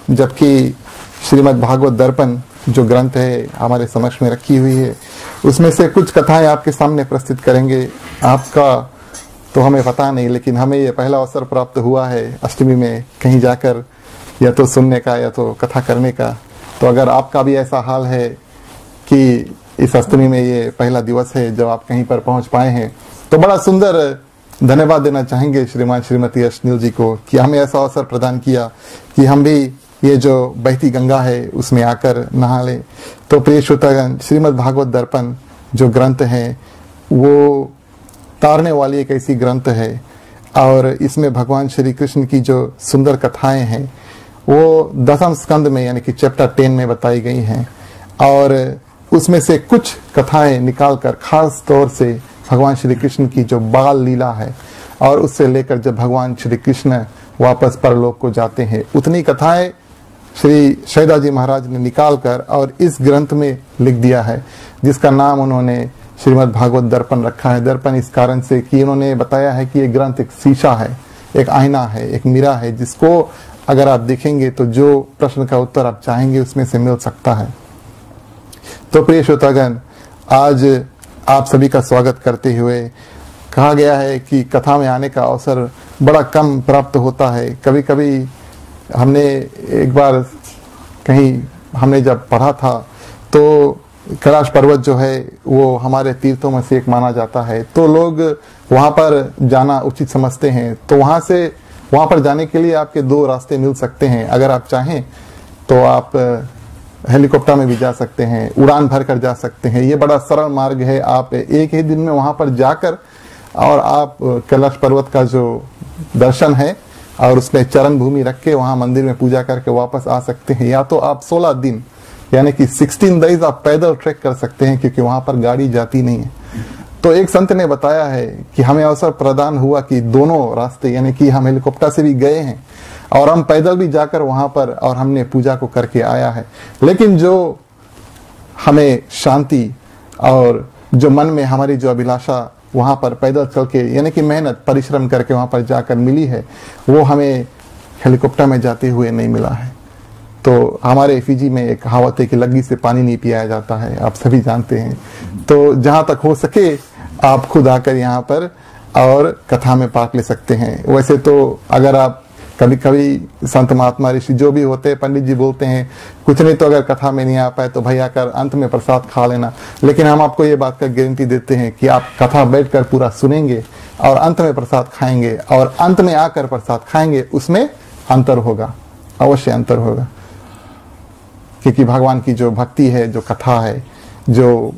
जबकि श्रीमद् भागवत दर्पण जो ग्रंथ है हमारे समक्ष में रखी हुई है, उसमें से कुछ कथाएं आपके सामने प्रस्तुत करेंगे। आपका तो हमें पता नहीं, लेकिन हमें ये पहला अवसर प्राप्त हुआ है अष्टमी में कहीं जाकर या तो सुनने का या तो कथा करने का। तो अगर आपका भी ऐसा हाल है कि इस अष्टमी में ये पहला दिवस है जब आप कहीं पर पहुंच पाए हैं, तो बड़ा सुंदर धन्यवाद देना चाहेंगे श्रीमान श्रीमती अश्नील जी को कि हमें ऐसा अवसर प्रदान किया कि हम भी ये जो बहती गंगा है उसमें आकर नहा लें। तो प्रिय श्रोतागण, श्रीमद् भागवत दर्पण जो ग्रंथ है वो तारने वाली एक ऐसी ग्रंथ है और इसमें भगवान श्री कृष्ण की जो सुंदर कथाएं हैं वो दसम स्कंद में यानी कि चैप्टर 10 में बताई गई हैं। और उसमें से कुछ कथाएं निकालकर खास तौर से भगवान श्री कृष्ण की जो बाल लीला है और उससे लेकर जब भगवान श्री कृष्ण वापस परलोक को जाते हैं, उतनी कथाएं श्री शैदा जी महाराज ने निकाल कर और इस ग्रंथ में लिख दिया है, जिसका नाम उन्होंने श्रीमद् भागवत दर्पण रखा है। दर्पण इस कारण से कि उन्होंने बताया है कि ये ग्रंथ एक शीशा है, एक आईना है, एक मिरा है, जिसको अगर आप देखेंगे तो जो प्रश्न का उत्तर आप चाहेंगे उसमें से मिल सकता है। तो प्रिय श्रोतागण, आज आप सभी का स्वागत करते हुए कहा गया है कि कथा में आने का अवसर बड़ा कम प्राप्त होता है। कभी कभी हमने एक बार कहीं हमने जब पढ़ा था तो कैलाश पर्वत जो है वो हमारे तीर्थों में से एक माना जाता है, तो लोग वहां पर जाना उचित समझते हैं। तो वहां पर जाने के लिए आपके दो रास्ते मिल सकते हैं। अगर आप चाहें तो आप हेलीकॉप्टर में भी जा सकते हैं, उड़ान भर कर जा सकते हैं। ये बड़ा सरल मार्ग है। आप एक ही दिन में वहां पर जाकर और आप कैलाश पर्वत का जो दर्शन है और उसमें चरण भूमि रख के वहां मंदिर में पूजा करके वापस आ सकते हैं। या तो आप 16 दिन यानी कि 16 डेज आप पैदल ट्रैक कर सकते हैं, क्योंकि वहां पर गाड़ी जाती नहीं है। तो एक संत ने बताया है कि हमें अवसर प्रदान हुआ कि दोनों रास्ते यानी कि हम हेलीकॉप्टर से भी गए हैं और हम पैदल भी जाकर वहां पर और हमने पूजा को करके आया है। लेकिन जो हमें शांति और जो मन में हमारी जो अभिलाषा वहां पर पैदल चल के यानी कि मेहनत परिश्रम करके वहां पर जाकर मिली है, वो हमें हेलीकॉप्टर में जाते हुए नहीं मिला है। तो हमारे फिजी में एक कहावत है कि लग्गी से पानी नहीं पियाया जाता है, आप सभी जानते हैं। तो जहां तक हो सके आप खुद आकर यहाँ पर और कथा में पार्ट ले सकते हैं। वैसे तो अगर आप कभी कभी संत महात्मा ऋषि जो भी होते हैं, पंडित जी बोलते हैं कुछ नहीं तो अगर कथा में नहीं आ पाए तो भाई आकर अंत में प्रसाद खा लेना। लेकिन हम आपको ये बात का गारंटी देते हैं कि आप कथा बैठकर पूरा सुनेंगे और अंत में प्रसाद खाएंगे और अंत में आकर प्रसाद खाएंगे, उसमें अंतर होगा, अवश्य अंतर होगा। क्योंकि भगवान की जो भक्ति है, जो कथा है, जो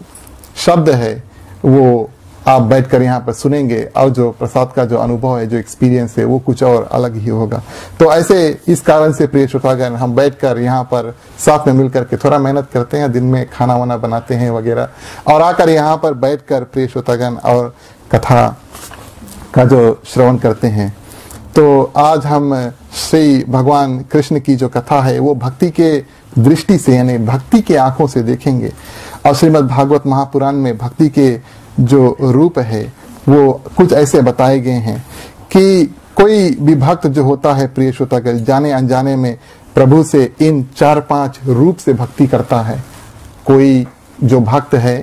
शब्द है, वो आप बैठकर यहाँ पर सुनेंगे और जो प्रसाद का जो अनुभव है, जो एक्सपीरियंस है, वो कुछ और अलग ही होगा। तो ऐसे इस कारण से प्रिय श्रोतागण, हम बैठकर यहाँ पर साथ में मिलकर के थोड़ा मेहनत करते हैं, दिन में खाना वाना बनाते हैं वगैरह, और आकर यहाँ पर बैठकर प्रिय श्रोतागण और कथा का जो श्रवण करते हैं। तो आज हम श्री भगवान कृष्ण की जो कथा है वो भक्ति के दृष्टि से यानी भक्ति के आंखों से देखेंगे। और श्रीमद् भागवत महापुराण में भक्ति के जो रूप है वो कुछ ऐसे बताए गए हैं कि कोई भी भक्त जो होता है प्रिय श्रोतागण, जाने अनजाने में प्रभु से इन 4-5 रूप से भक्ति करता है। कोई जो भक्त है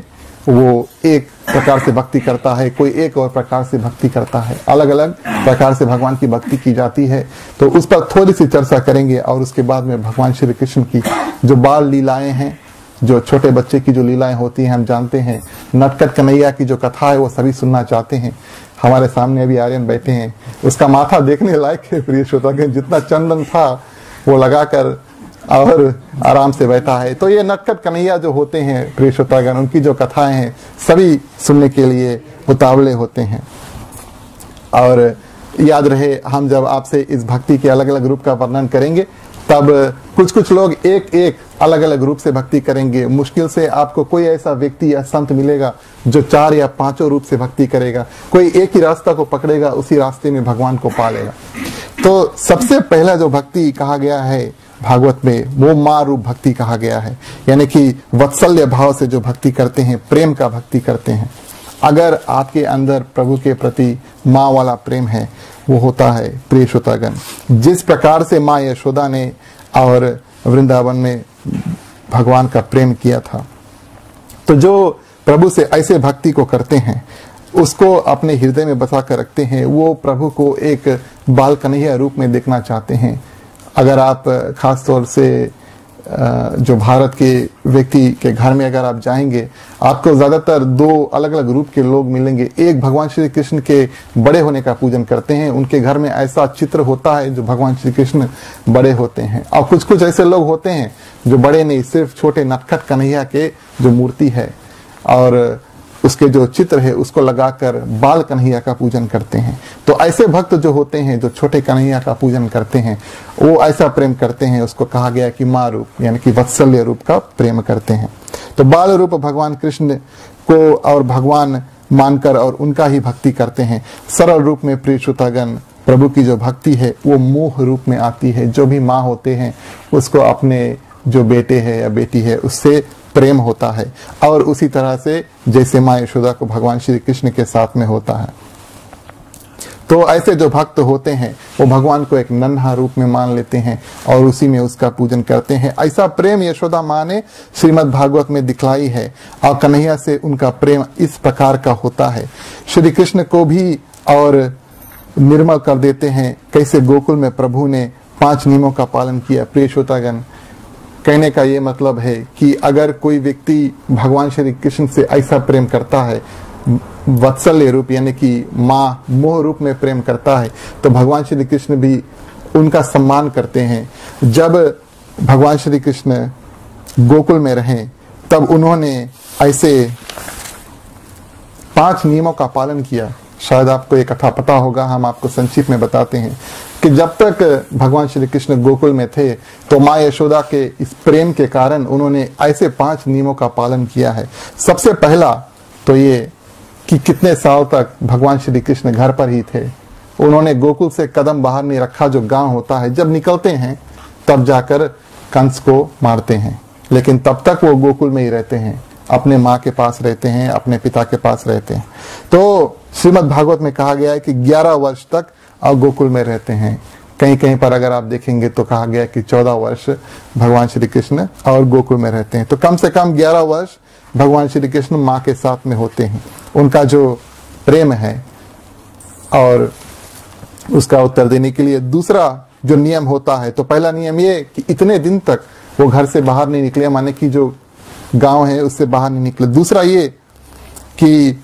वो एक प्रकार से भक्ति करता है, कोई एक और प्रकार से भक्ति करता है। अलग अलग प्रकार से भगवान की भक्ति की जाती है। तो उस पर थोड़ी सी चर्चा करेंगे और उसके बाद में भगवान श्री कृष्ण की जो बाल लीलाएं हैं, जो छोटे बच्चे की जो लीलाएं होती हैं, हम जानते हैं नटखट कन्हैया की जो कथा है वो सभी सुनना चाहते हैं। हमारे सामने अभी आर्यन बैठे हैं, उसका माथा देखने लायक है प्रिय श्रोतागण, जितना चंदन था वो लगाकर और आराम से बैठा है। तो ये नटखट कन्हैया जो होते हैं प्रिय श्रोतागण, उनकी जो कथाएं हैं सभी सुनने के लिए उतावले होते हैं। और याद रहे, हम जब आपसे इस भक्ति के अलग अलग रूप का वर्णन करेंगे तब कुछ लोग एक अलग अलग रूप से भक्ति करेंगे। मुश्किल से आपको कोई ऐसा व्यक्ति या संत मिलेगा जो 4 या 5 रूप से भक्ति करेगा। कोई एक ही रास्ता को पकड़ेगा, उसी रास्ते में भगवान को पा लेगा। तो सबसे पहला जो भक्ति कहा गया है भागवत में वो माँ रूप भक्ति कहा गया है, यानी कि वत्सल्य भाव से जो भक्ति करते हैं, प्रेम का भक्ति करते हैं। अगर आपके अंदर प्रभु के प्रति माँ वाला प्रेम है, वो होता है प्रिय श्रोतागण, जिस प्रकार से माँ यशोदा ने और वृंदावन में भगवान का प्रेम किया था। तो जो प्रभु से ऐसे भक्ति को करते हैं, उसको अपने हृदय में बसा कर रखते हैं, वो प्रभु को एक बाल कन्हैया रूप में देखना चाहते हैं। अगर आप खास तौर से जो भारत के व्यक्ति के घर में अगर आप जाएंगे, आपको ज्यादातर दो अलग अलग रूप के लोग मिलेंगे। एक भगवान श्री कृष्ण के बड़े होने का पूजन करते हैं, उनके घर में ऐसा चित्र होता है जो भगवान श्री कृष्ण बड़े होते हैं। और कुछ कुछ ऐसे लोग होते हैं जो बड़े नहीं, सिर्फ छोटे नटखट कन्हैया के जो मूर्ति है और उसके जो चित्र है उसको लगाकर बाल कन्हैया का पूजन करते हैं। तो ऐसे भक्त जो होते हैं, जो छोटे कन्हैया का पूजन करते हैं, वो ऐसा प्रेम करते हैं, उसको कहा गया कि माँ रूप यानी कि वत्सल्य रूप का प्रेम करते हैं। तो बाल रूप भगवान कृष्ण को और भगवान मानकर और उनका ही भक्ति करते हैं। सरल रूप में प्रिय श्रोतागण, प्रभु की जो भक्ति है वो मोह रूप में आती है। जो भी माँ होते हैं उसको अपने जो बेटे है या बेटी है उससे प्रेम होता है, और उसी तरह से जैसे माँ यशोदा को भगवान श्री कृष्ण के साथ में होता है। तो ऐसे जो भक्त होते हैं वो भगवान को एक नन्हा रूप में मान लेते हैं और उसी में उसका पूजन करते हैं। ऐसा प्रेम यशोदा माँ ने श्रीमद् भागवत में दिखलाई है, और कन्हैया से उनका प्रेम इस प्रकार का होता है। श्री कृष्ण को भी और निर्मल कर देते हैं। कैसे गोकुल में प्रभु ने 5 नियमों का पालन किया। प्रिय श्रोतागण, कहने का ये मतलब है कि अगर कोई व्यक्ति भगवान श्री कृष्ण से ऐसा प्रेम करता है, वत्सल्य रूप यानी कि माँ मोह रूप में प्रेम करता है, तो भगवान श्री कृष्ण भी उनका सम्मान करते हैं। जब भगवान श्री कृष्ण गोकुल में रहे तब उन्होंने ऐसे 5 नियमों का पालन किया। शायद आपको एक कथा पता होगा, हम आपको संक्षिप्त में बताते हैं कि जब तक भगवान श्री कृष्ण गोकुल में थे तो माँ यशोदा के इस प्रेम के कारण उन्होंने ऐसे 5 नियमों का पालन किया है। सबसे पहला तो ये कि कितने साल तक भगवान श्री कृष्ण घर पर ही थे। उन्होंने गोकुल से कदम बाहर नहीं रखा। जो गांव होता है, जब निकलते हैं तब जाकर कंस को मारते हैं, लेकिन तब तक वो गोकुल में ही रहते हैं, अपने माँ के पास रहते हैं, अपने पिता के पास रहते हैं। तो श्रीमद् भागवत में कहा गया है कि 11 वर्ष तक और गोकुल में रहते हैं। कहीं कहीं पर अगर आप देखेंगे तो कहा गया कि 14 वर्ष भगवान श्री कृष्ण और गोकुल में रहते हैं। तो कम से कम 11 वर्ष भगवान श्री कृष्ण माँ के साथ में होते हैं। उनका जो प्रेम है और उसका उत्तर देने के लिए दूसरा जो नियम होता है, तो पहला नियम ये कि इतने दिन तक वो घर से बाहर नहीं निकले, माने कि जो गांव है उससे बाहर नहीं निकले। दूसरा ये कि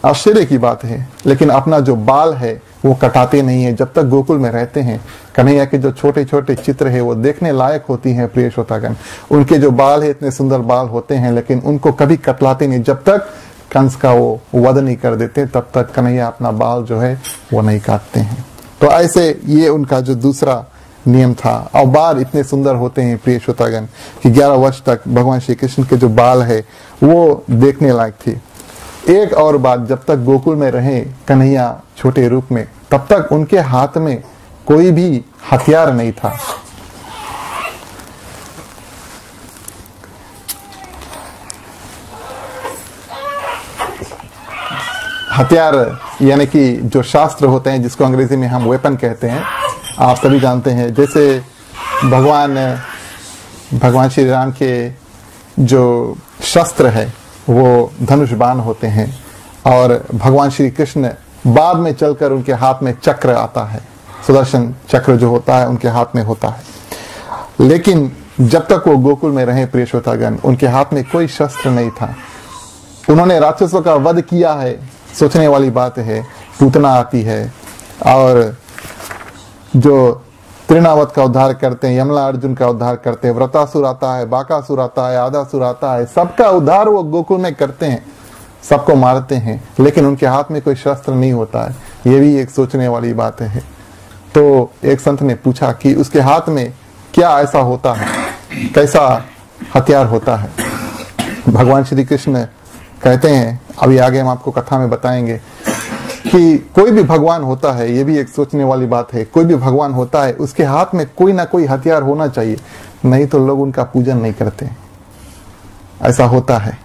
आश्चर्य की बात है, लेकिन अपना जो बाल है वो कटाते नहीं है जब तक गोकुल में रहते हैं। कन्हैया के जो छोटे छोटे चित्र है वो देखने लायक होती हैं। प्रिय श्रोतागण, उनके जो बाल है इतने सुंदर बाल होते हैं, लेकिन उनको कभी कटलाते नहीं। जब तक कंस का वो वध नहीं कर देते तब तक कन्हैया अपना बाल जो है वो नहीं काटते हैं। तो ऐसे ये उनका जो दूसरा नियम था। और बाल इतने सुंदर होते हैं प्रिय श्रोतागण कि 11 वर्ष तक भगवान श्री कृष्ण के जो बाल है वो देखने लायक थी। एक और बात, जब तक गोकुल में रहे कन्हैया छोटे रूप में, तब तक उनके हाथ में कोई भी हथियार नहीं था। हथियार यानी कि जो शास्त्र होते हैं जिसको अंग्रेजी में हम वेपन कहते हैं, आप सभी जानते हैं। जैसे भगवान श्री राम के जो शस्त्र है वो धनुष बाण होते हैं, और भगवान श्री कृष्ण बाद में चलकर उनके हाथ में चक्र आता है, सुदर्शन चक्र जो होता है उनके हाथ में होता है। लेकिन जब तक वो गोकुल में रहे प्रिय श्रोतागण, उनके हाथ में कोई शस्त्र नहीं था। उन्होंने राक्षसों का वध किया है, सोचने वाली बात है। पूतना आती है और जो तृणावत का उद्धार करते हैं, यमला अर्जुन का उद्धार करते हैं, व्रतासुर आता है, बाकासुर आता है, आदासुर आता है, सबका उद्धार वो गोकुल में करते हैं, सबको मारते हैं, लेकिन उनके हाथ में कोई शस्त्र नहीं होता है। ये भी एक सोचने वाली बात है। तो एक संत ने पूछा कि उसके हाथ में क्या ऐसा होता है, कैसा हथियार होता है। भगवान श्री कृष्ण कहते हैं, अभी आगे हम आपको कथा में बताएंगे, कि कोई भी भगवान होता है, ये भी एक सोचने वाली बात है, कोई भी भगवान होता है उसके हाथ में कोई ना कोई हथियार होना चाहिए, नहीं तो लोग उनका पूजन नहीं करते। ऐसा होता है।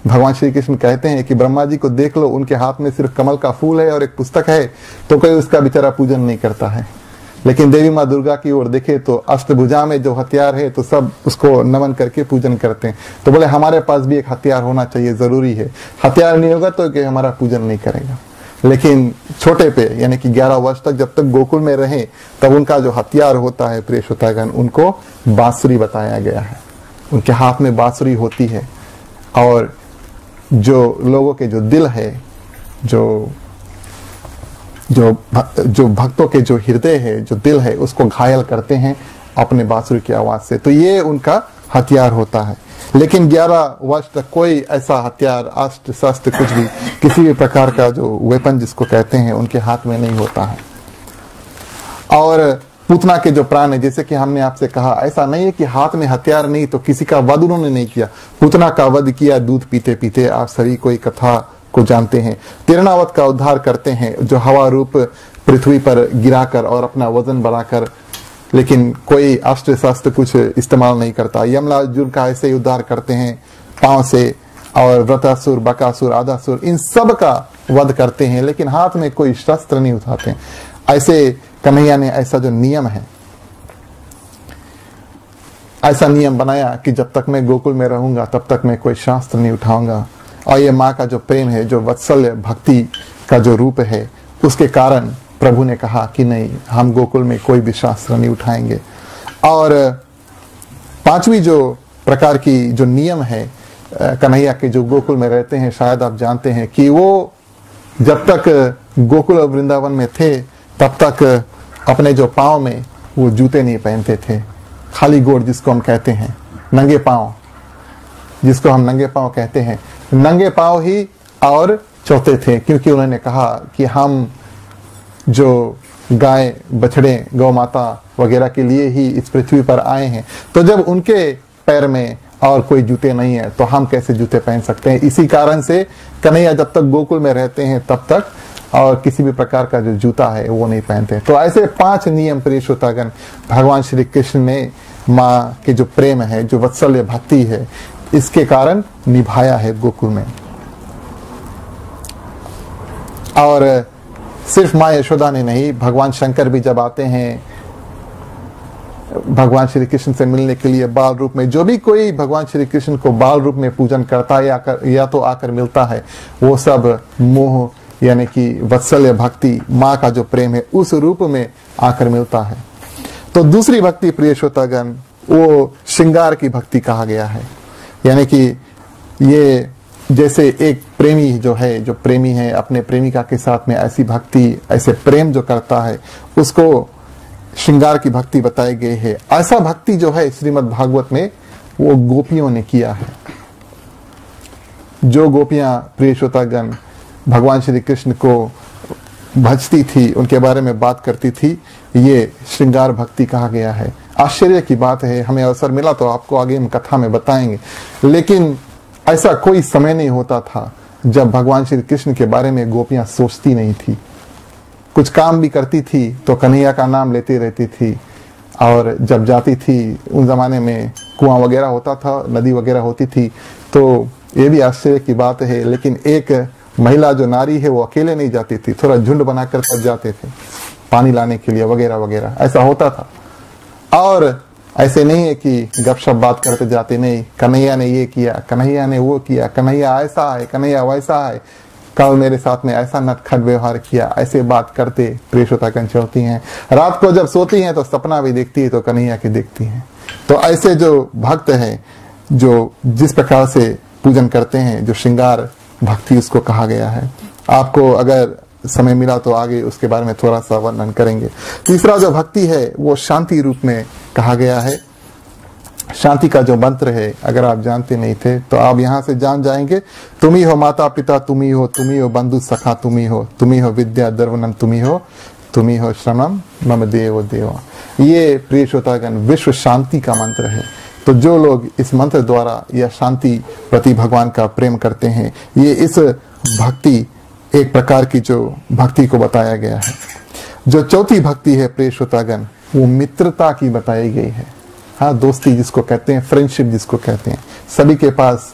भगवान श्री कृष्ण कहते हैं कि ब्रह्मा जी को देख लो, उनके हाथ में सिर्फ कमल का फूल है और एक पुस्तक है, तो कोई उसका बेचारा पूजन नहीं करता है। लेकिन देवी माँ दुर्गा की ओर देखे तो अष्टभुजा में जो हथियार है तो सब उसको नमन करके पूजन करते हैं। तो बोले हमारे पास भी एक हथियार होना चाहिए, जरूरी है। हथियार नहीं होगा तो कि हमारा पूजन नहीं करेगा। लेकिन छोटे पे यानी कि 11 वर्ष तक जब तक गोकुल में रहे तब उनका जो हथियार होता है प्रिय श्रोतागण, उनको बांसुरी बताया गया है। उनके हाथ में बांसुरी होती है और जो लोगों के जो दिल है, जो भक्तों के जो हृदय है, जो दिल है, उसको घायल करते हैं अपने बांसुरी की आवाज से। तो ये उनका हथियार होता है। लेकिन 11 वर्ष तक कोई ऐसा हथियार, अस्त्र शस्त्र, कुछ भी किसी भी प्रकार का जो वेपन जिसको कहते हैं उनके हाथ में नहीं होता है। और पूतना के जो प्राण है, जैसे कि हमने आपसे कहा, ऐसा नहीं है कि हाथ में हथियार नहीं तो किसी का वध उन्होंने नहीं किया। पूतना का वध किया दूध पीते पीते, आप सभी कोई कथा को जानते हैं। तिरणावत का उद्धार करते हैं, जो हवा रूप पृथ्वी पर गिराकर और अपना वजन बढ़ाकर, लेकिन कोई अस्त्र शस्त्र कुछ इस्तेमाल नहीं करता। यमलार्जुन का ऐसे ही उद्धार करते हैं पांव से, और व्रतासुर, बकासुर, आदासुर, इन सब का वध करते हैं, लेकिन हाथ में कोई शस्त्र नहीं उठाते। ऐसे कन्हैया ने ऐसा जो नियम है, ऐसा नियम बनाया कि जब तक मैं गोकुल में रहूंगा तब तक मैं कोई शास्त्र नहीं उठाऊंगा। और ये माँ का जो प्रेम है, जो वत्सल्य भक्ति का जो रूप है, उसके कारण प्रभु ने कहा कि नहीं, हम गोकुल में कोई भी शास्त्र नहीं उठाएंगे। और पांचवी जो प्रकार की जो नियम है कन्हैया के, जो गोकुल में रहते हैं, शायद आप जानते हैं कि वो जब तक गोकुल और वृंदावन में थे तब तक अपने जो पाँव में वो जूते नहीं पहनते थे। खाली गोड़ जिसको हम कहते हैं, नंगे पाँव जिसको हम नंगे पाँव कहते हैं, नंगे पाँव ही और चलते थे, क्योंकि उन्होंने कहा कि हम जो गाय, बछड़े, गौ माता वगैरह के लिए ही इस पृथ्वी पर आए हैं। तो जब उनके पैर में और कोई जूते नहीं है तो हम कैसे जूते पहन सकते हैं। इसी कारण से कन्हैया जब तक गोकुल में रहते हैं तब तक और किसी भी प्रकार का जो जूता है वो नहीं पहनते। तो ऐसे 5 नियम प्रिय श्रोतागण भगवान श्री कृष्ण ने माँ के जो प्रेम है, जो वत्सल्य भक्ति है, इसके कारण निभाया है गोकुल में। और सिर्फ माँ यशोदा ने नहीं, भगवान शंकर भी जब आते हैं भगवान श्री कृष्ण से मिलने के लिए बाल रूप में, जो भी कोई भगवान श्री कृष्ण को बाल रूप में पूजन करता है या तो आकर मिलता है, वो सब मोह यानी कि वत्सल्य भक्ति, माँ का जो प्रेम है, उस रूप में आकर मिलता है। तो दूसरी भक्ति प्रिय श्रोतागण, वो श्रृंगार की भक्ति कहा गया है। यानी कि ये जैसे एक प्रेमी जो है, जो प्रेमी है, अपने प्रेमिका के साथ में ऐसी भक्ति, ऐसे प्रेम जो करता है, उसको श्रृंगार की भक्ति बताई गई है। ऐसा भक्ति जो है श्रीमद् भागवत में वो गोपियों ने किया है। जो गोपियां प्रिय श्रोतागण भगवान श्री कृष्ण को भजती थी, उनके बारे में बात करती थी, ये श्रृंगार भक्ति कहा गया है। आश्चर्य की बात है, हमें अवसर मिला तो आपको आगे हम कथा में बताएंगे, लेकिन ऐसा कोई समय नहीं होता था जब भगवान श्री कृष्ण के बारे में गोपियां सोचती नहीं थी। कुछ काम भी करती थी तो कन्हैया का नाम लेती रहती थी। और जब जाती थी, उन जमाने में कुआं वगैरह होता था, नदी वगैरह होती थी, तो ये भी आश्चर्य की बात है, लेकिन एक महिला जो नारी है वो अकेले नहीं जाती थी, थोड़ा झुंड बनाकर सब जाते थे पानी लाने के लिए वगैरह वगैरह, ऐसा होता था। और ऐसे नहीं है कि गपशप बात करते जाते, नहीं, कन्हैया ने ये किया, कन्हैया ने वो किया, कन्हैया ऐसा है, कन्हैया वैसा है, कल मेरे साथ में ऐसा नटखट व्यवहार किया, ऐसे बात करते प्रिय श्रोतागण चलती हैं। रात को जब सोती हैं तो सपना भी देखती है तो कन्हैया की देखती हैं। तो ऐसे जो भक्त हैं, जो जिस प्रकार से पूजन करते हैं, जो श्रृंगार भक्ति उसको कहा गया है। आपको अगर समय मिला तो आगे उसके बारे में थोड़ा सा वर्णन करेंगे। तीसरा जो भक्ति है वो शांति रूप में कहा गया है। शांति का जो मंत्र है, अगर आप जानते नहीं थे तो आप यहाँ से जान जाएंगे। तुम ही हो माता पिता, तुम ही हो बंधु सखा, तुम ही हो विद्या दर्वनम, तुम ही हो श्रमम मम देव देवा। ये प्रिय श्रोतागण विश्व शांति का मंत्र है। तो जो लोग इस मंत्र द्वारा या शांति प्रति भगवान का प्रेम करते हैं, ये इस भक्ति एक प्रकार की जो भक्ति को बताया गया है। जो चौथी भक्ति है प्रिय श्रोतागण, वो मित्रता की बताई गई है। हाँ, दोस्ती जिसको कहते हैं, फ्रेंडशिप जिसको कहते हैं। सभी के पास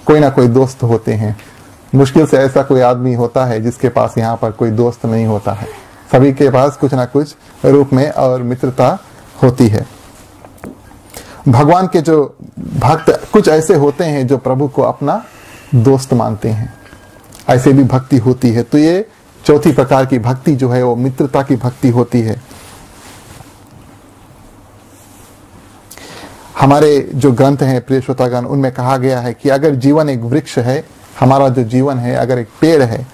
कोई ना कोई दोस्त होते हैं। मुश्किल से ऐसा कोई आदमी होता है जिसके पास यहाँ पर कोई दोस्त नहीं होता है। सभी के पास कुछ ना कुछ रूप में और मित्रता होती है। भगवान के जो भक्त कुछ ऐसे होते हैं जो प्रभु को अपना दोस्त मानते हैं, ऐसे भी भक्ति होती है। तो ये चौथी प्रकार की भक्ति जो है वो मित्रता की भक्ति होती है। हमारे जो ग्रंथ हैं प्रिय श्रोतागण, उनमें कहा गया है कि अगर जीवन एक वृक्ष है, हमारा जो जीवन है अगर एक पेड़ है,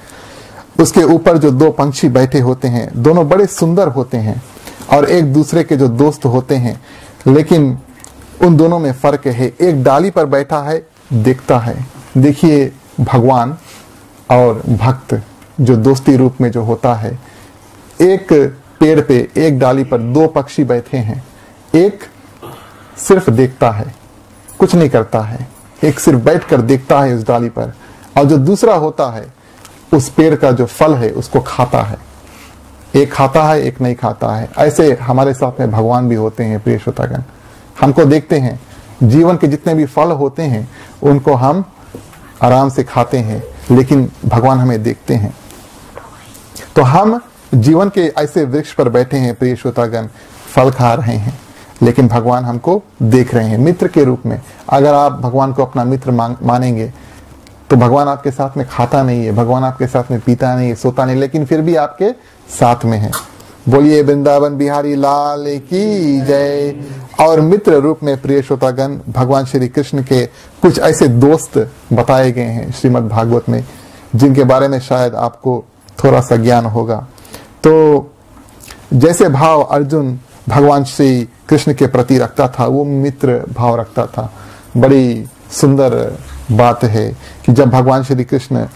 उसके ऊपर जो दो पंछी बैठे होते हैं, दोनों बड़े सुंदर होते हैं और एक दूसरे के जो दोस्त होते हैं, लेकिन उन दोनों में फर्क है। एक डाली पर बैठा है, देखता है। देखिए भगवान और भक्त जो दोस्ती रूप में जो होता है, एक पेड़ पे एक डाली पर दो पक्षी बैठे हैं, एक सिर्फ देखता है, कुछ नहीं करता है, एक सिर्फ बैठकर देखता है उस डाली पर, और जो दूसरा होता है उस पेड़ का जो फल है उसको खाता है। एक खाता है, एक नहीं खाता है। ऐसे हमारे साथ में भगवान भी होते हैं प्रिय श्रोतागण। हमको देखते हैं, जीवन के जितने भी फल होते हैं उनको हम आराम से खाते हैं, लेकिन भगवान हमें देखते हैं। तो हम जीवन के ऐसे वृक्ष पर बैठे हैं प्रिय श्रोतागण, फल खा रहे हैं, लेकिन भगवान हमको देख रहे हैं मित्र के रूप में। अगर आप भगवान को अपना मित्र मानेंगे तो भगवान आपके साथ में खाता नहीं है, भगवान आपके साथ में पीता नहीं है, सोता नहीं, लेकिन फिर भी आपके साथ में है। बोलिए वृंदावन बिहारी लाल की जय। और मित्र रूप में प्रिय श्रोतागण, भगवान श्री कृष्ण के कुछ ऐसे दोस्त बताए गए हैं श्रीमद् भागवत में, जिनके बारे में शायद आपको थोड़ा सा ज्ञान होगा। तो जैसे भाव अर्जुन भगवान श्री कृष्ण के प्रति रखता था, वो मित्र भाव रखता था। बड़ी सुंदर बात है कि जब भगवान श्री कृष्ण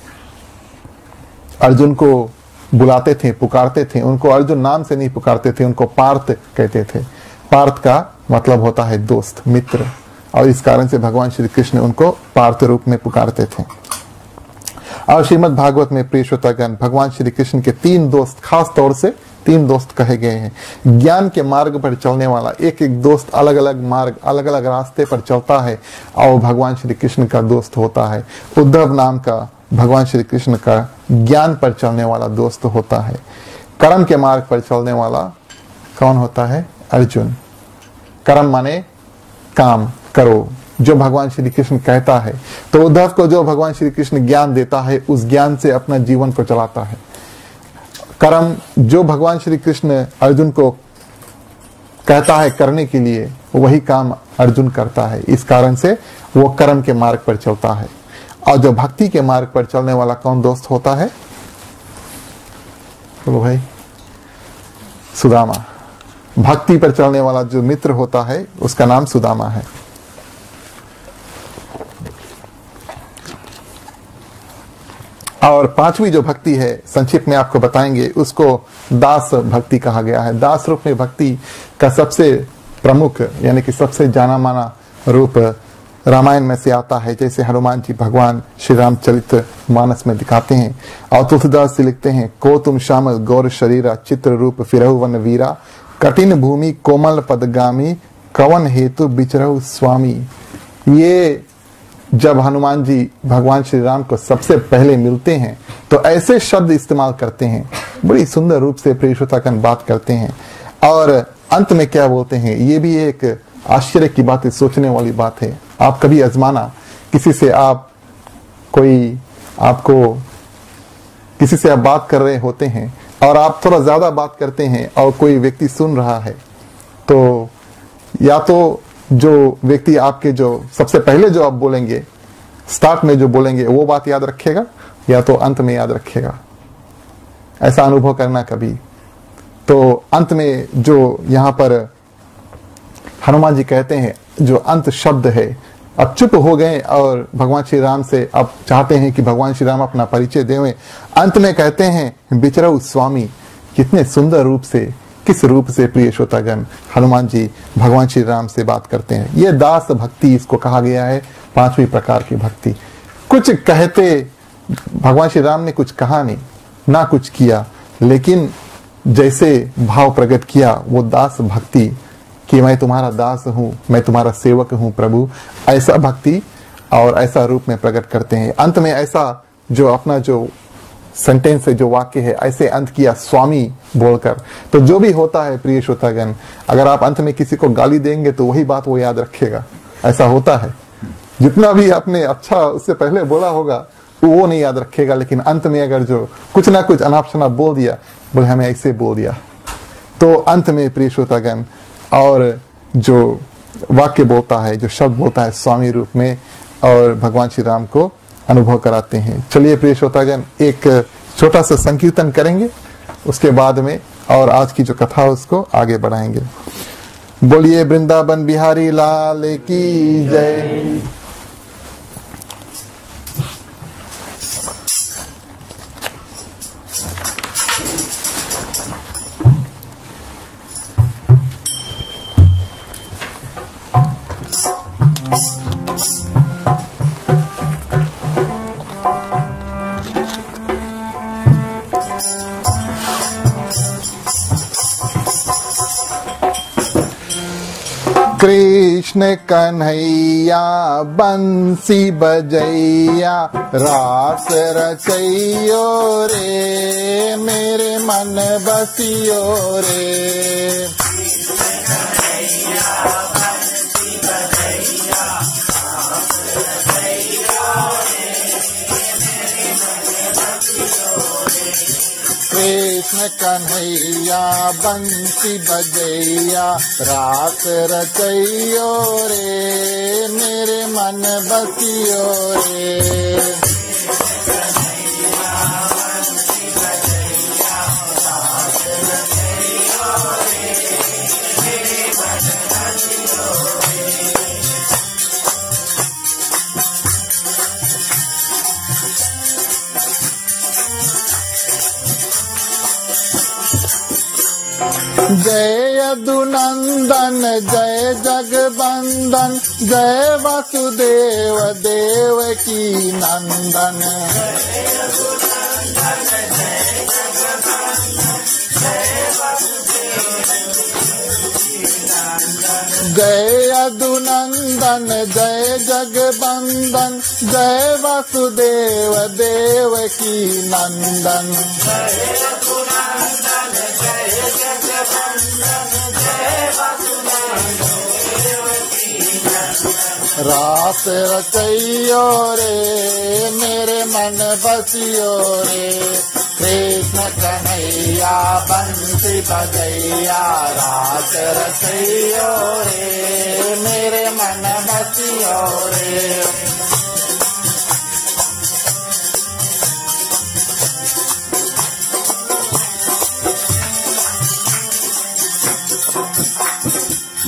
अर्जुन को बुलाते थे, पुकारते थे, उनको अर्जुन नाम से नहीं पुकारते थे, उनको पार्थ कहते थे। पार्थ का मतलब होता है दोस्त, मित्र, और इस कारण से भगवान श्री कृष्ण उनको पार्थ रूप में पुकारते थे। और श्रीमद् भागवत में प्रिय श्रोतागण, भगवान श्री कृष्ण के तीन दोस्त, खास तौर से तीन दोस्त कहे गए हैं। ज्ञान के मार्ग पर चलने वाला एक एक दोस्त अलग अलग मार्ग, अलग अलग रास्ते पर चलता है, और भगवान श्री कृष्ण का दोस्त होता है। उद्धव नाम का भगवान श्री कृष्ण का ज्ञान पर चलने वाला दोस्त होता है। कर्म के मार्ग पर चलने वाला कौन होता है? अर्जुन। कर्म माने काम करो, जो भगवान श्री कृष्ण कहता है। तो उद्धव को जो भगवान श्री कृष्ण ज्ञान देता है, उस ज्ञान से अपना जीवन को चलाता है। कर्म जो भगवान श्री कृष्ण अर्जुन को कहता है करने के लिए, वही काम अर्जुन करता है। इस कारण से वो कर्म के मार्ग पर चलता है। और जो भक्ति के मार्ग पर चलने वाला कौन दोस्त होता है? बोलो भाई, सुदामा। भक्ति पर चलने वाला जो मित्र होता है उसका नाम सुदामा है। और पांचवी जो भक्ति है, संक्षिप्त में आपको बताएंगे, उसको दास भक्ति कहा गया है। दास रूप में भक्ति का सबसे प्रमुख यानी कि सबसे जाना माना रूप रामायण में से आता है। जैसे हनुमान जी भगवान श्री रामचरित मानस में दिखाते हैं। और तुलसीदास जी लिखते हैं, को तुम श्यामल गौर शरीरा, चित्र रूप फिरहु वन वीरा, कठिन भूमि कोमल पदगामी, कवन हेतु बिचरहु स्वामी। ये जब हनुमान जी भगवान श्री राम को सबसे पहले मिलते हैं तो ऐसे शब्द इस्तेमाल करते हैं, बड़ी सुंदर रूप से प्रिय श्रोतागण बात करते हैं। और अंत में क्या बोलते हैं, ये भी एक आश्चर्य की बात है, सोचने वाली बात है। आप कभी आजमाना, किसी से आप बात कर रहे होते हैं और आप थोड़ा ज्यादा बात करते हैं और कोई व्यक्ति सुन रहा है, तो या तो जो व्यक्ति आपके जो सबसे पहले जो आप बोलेंगे, स्टार्ट में जो बोलेंगे, वो बात याद रखेगा या तो अंत में याद रखेगा। ऐसा अनुभव करना कभी। तो अंत में जो यहाँ पर हनुमान जी कहते हैं, जो अंत शब्द है, अब चुप हो गए और भगवान श्री राम से अब चाहते हैं कि भगवान श्री राम अपना परिचय दें। अंत में कहते हैं बिचरहु स्वामी। कितने सुंदर रूप से, किस रूप से प्रिय श्रोतागण हनुमान जी भगवान श्री राम से बात करते हैं। ये दास भक्ति इसको कहा गया है, पांचवी प्रकार की भक्ति। कुछ कहते, भगवान श्री राम ने कुछ कहा नहीं, ना कुछ किया, लेकिन जैसे भाव प्रकट किया वो दास भक्ति कि मैं तुम्हारा दास हूं, मैं तुम्हारा सेवक हूं प्रभु, ऐसा भक्ति और ऐसा रूप में प्रकट करते हैं। अंत में ऐसा जो अपना जो सेंटेंस से जो वाक्य है ऐसे अंत किया स्वामी बोलकर। तो जो भी होता है प्रिय श्रोतागण, अगर आप अंत में किसी को गाली देंगे तो वही बात वो याद रखेगा, ऐसा होता है। जितना भी आपने अच्छा उससे पहले बोला होगा वो नहीं याद रखेगा, लेकिन अंत में अगर जो कुछ ना कुछ अनाप शनाप बोल दिया, बोले हमें ऐसे बोल दिया, तो अंत में प्रिय श्रोतागण और जो वाक्य बोलता है, जो शब्द बोलता है स्वामी रूप में, और भगवान श्री राम को अनुभव कराते हैं। चलिए प्रिय श्रोतागण एक छोटा सा संकीर्तन करेंगे, उसके बाद में और आज की जो कथा है उसको आगे बढ़ाएंगे। बोलिए वृंदावन बिहारी लाल की जय। कृष्ण कन्हैया बंसी बजैया, रास रचैयो रे, मेरे मन बसियो रे। कृष्ण कन्हैया बंसी बजैया, रास रचैयो रे, मेरे मन बसियो रे। जय यदुनंदन जय जगबंदन, जय वासुदेव देवकी नंदन। जय यदुनंदन जय जगबंदन, जय वासुदेव देवकी नंदन। रास रचैयो रे, मेरे मन बसियो रे। कृष्ण कन्हैया बंसी बजैया, रास रचैयो रे, मेरे मन बसियो रे।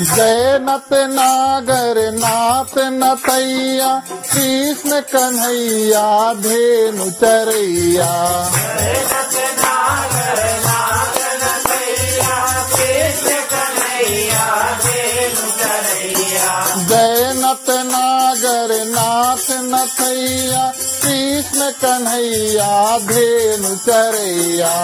जय नत नागर नाथ नथैया, कृष्ण कन्हैया धेनु चरैया। जय नत नागर नाथ नथैया, कृष्ण कन्हैया धेनु चरैया। जय नत नागर नाथ नथैया, कृष्ण कन्हैया धेनु चरैया।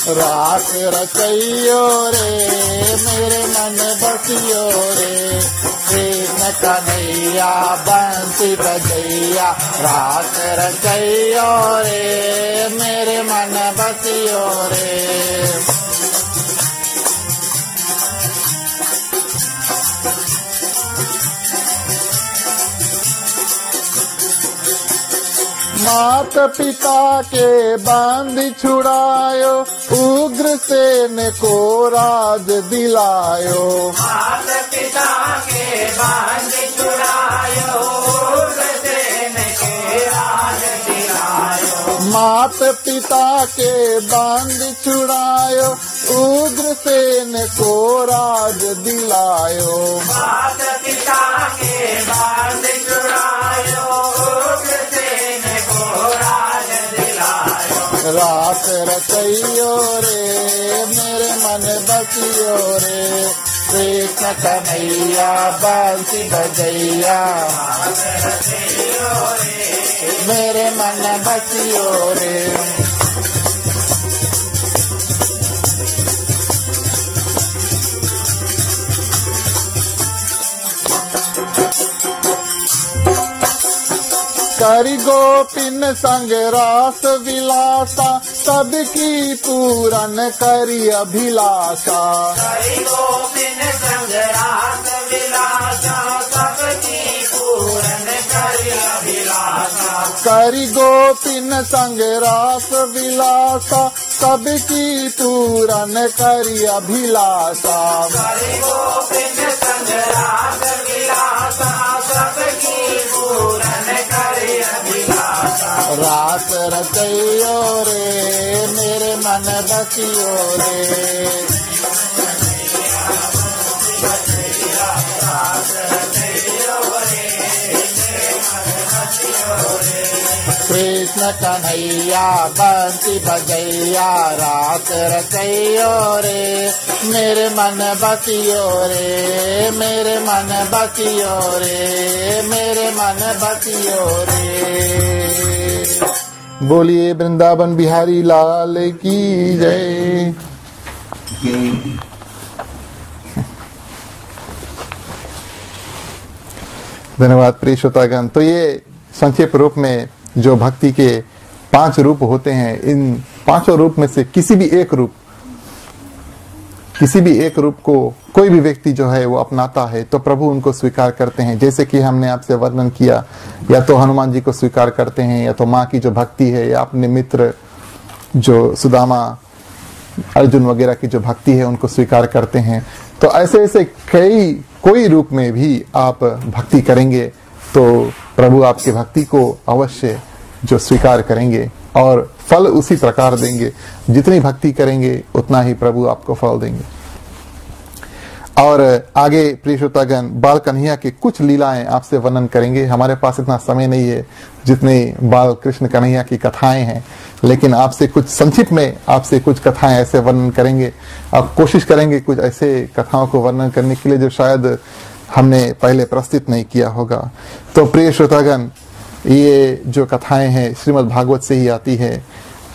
रास रचैयो रे, मेरे मन बसियो रे। कृष्ण कन्हैया बंसी बजैया, रास रचैयो रे, मेरे मन बसियो रे। मात पिता के बांध छुड़ायो, उग्रसेन को राज दिलायो। मात पिता के बांध छुड़ायो, उग्रसेन के राज दिलायो। मात पिता के बांध छुड़ायो, उग्रसेन को राज दिलायो। मात पिता के बांध छुड़ायो, रास रचैयो रे, मेरे मन बसियो रे। कृष्ण कन्हैया बंसी बजैया, मेरे मन बसियो रे। करी गोपिन संग रास विलासा, सबकी पूरन करी अभिलाषा। करी गोपिन संग रास विलासा, सबकी पूरन करी अभिलाषा। करी गोपिन संग रास विलासा, सबकी पूरन करी अभिलाषा। करी गोपिन संग रास विलासा, सबकी पूरन करी अभिलाषा। रास रचैयो रे मेरे मन बसियो रे, कृष्ण कन्हैया बंसी बजैया, रास रचैयो रे मेरे मन बसियो रे, मेरे मन बसियो रे, मेरे मन बसियो रे। बोलिए वृंदावन बिहारी लाल की जय। धन्यवाद प्रिय श्रोतागण। तो ये संक्षेप रूप में जो भक्ति के 5 रूप होते हैं, इन 5 रूप में से किसी भी एक रूप को कोई भी व्यक्ति जो है वो अपनाता है तो प्रभु उनको स्वीकार करते हैं। जैसे कि हमने आपसे वर्णन किया, या तो हनुमान जी को स्वीकार करते हैं, या तो माँ की जो भक्ति है, या अपने मित्र जो सुदामा अर्जुन वगैरह की जो भक्ति है उनको स्वीकार करते हैं। तो ऐसे ऐसे कोई रूप में भी आप भक्ति करेंगे तो प्रभु आपकी भक्ति को अवश्य जो स्वीकार करेंगे और फल उसी प्रकार देंगे। जितनी भक्ति करेंगे उतना ही प्रभु आपको फल देंगे। और आगे प्रिय श्रोतागण बाल कन्हैया के कुछ लीलाएं आपसे वर्णन करेंगे। हमारे पास इतना समय नहीं है जितने बाल कृष्ण कन्हैया की कथाएं हैं, लेकिन आपसे कुछ संक्षिप्त में आपसे कुछ कथाएं ऐसे वर्णन करेंगे। आप कोशिश करेंगे कुछ ऐसे कथाओं को वर्णन करने के लिए जो शायद हमने पहले प्रस्तुत नहीं किया होगा। तो प्रिय श्रोतागण ये जो कथाएं हैं श्रीमद् भागवत से ही आती है।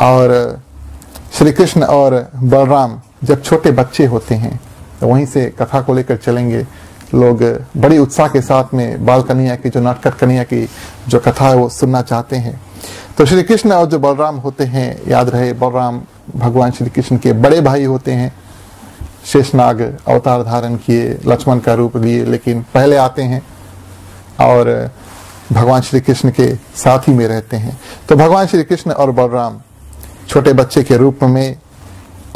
और श्री कृष्ण और बलराम जब छोटे बच्चे होते हैं तो वहीं से कथा को लेकर चलेंगे। लोग बड़ी उत्साह के साथ में बाल कन्हैया की जो नटखट कन्हैया की जो कथा है वो सुनना चाहते हैं। तो श्री कृष्ण और जो बलराम होते हैं, याद रहे बलराम भगवान श्री कृष्ण के बड़े भाई होते हैं। शेषनाग अवतार धारण किए, लक्ष्मण का रूप लिए, लेकिन पहले आते हैं और भगवान श्री कृष्ण के साथ ही में रहते हैं। तो भगवान श्री कृष्ण और बलराम छोटे बच्चे के रूप में,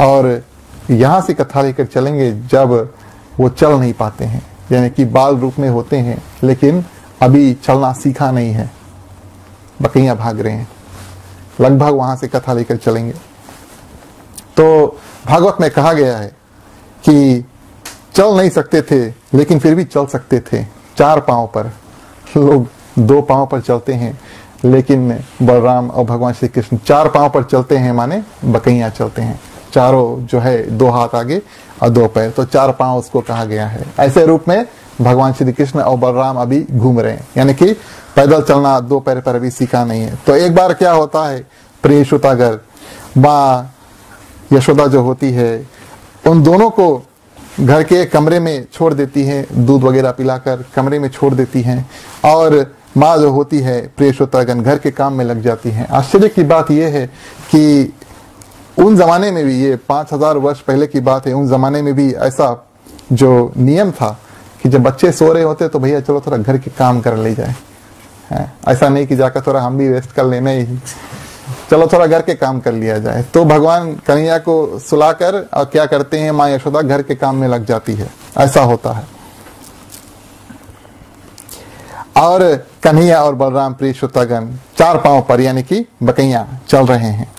और यहां से कथा लेकर चलेंगे जब वो चल नहीं पाते हैं, यानी कि बाल रूप में होते हैं लेकिन अभी चलना सीखा नहीं है, बकैया भाग रहे हैं, लगभग वहां से कथा लेकर चलेंगे। तो भागवत में कहा गया है कि चल नहीं सकते थे लेकिन फिर भी चल सकते थे 4 पांव पर। लोग 2 पांव पर चलते हैं, लेकिन बलराम और भगवान श्री कृष्ण 4 पांव पर चलते हैं, माने बकैया चलते हैं। चारों जो है 2 हाथ आगे और 2 पैर, तो 4 पांव उसको कहा गया है। ऐसे रूप में भगवान श्री कृष्ण और बलराम अभी घूम रहे हैं, यानी कि पैदल चलना 2 पैर पर अभी सीखा नहीं है। तो एक बार क्या होता है प्रिय श्रोतागण, माँ यशोदा जो होती है उन दोनों को घर के कमरे में छोड़ देती है, दूध वगैरह पिलाकर कमरे में छोड़ देती हैं, और माँ जो होती है प्रिय श्रोतागण घर के काम में लग जाती हैं। आश्चर्य की बात यह है कि उन जमाने में भी, ये 5000 वर्ष पहले की बात है, उन जमाने में भी ऐसा जो नियम था कि जब बच्चे सो रहे होते तो भैया चलो थोड़ा घर के काम कर ले जाए। ऐसा नहीं कि जाकर थोड़ा हम भी रेस्ट कर लेना ही, चलो थोड़ा घर के काम कर लिया जाए। तो भगवान कन्हैया को सुलाकर और क्या करते हैं, माँ यशोदा घर के काम में लग जाती है। ऐसा होता है। और कन्हैया और बलराम प्रिय श्रोतागण 4 पांव पर यानी कि बकैया चल रहे हैं।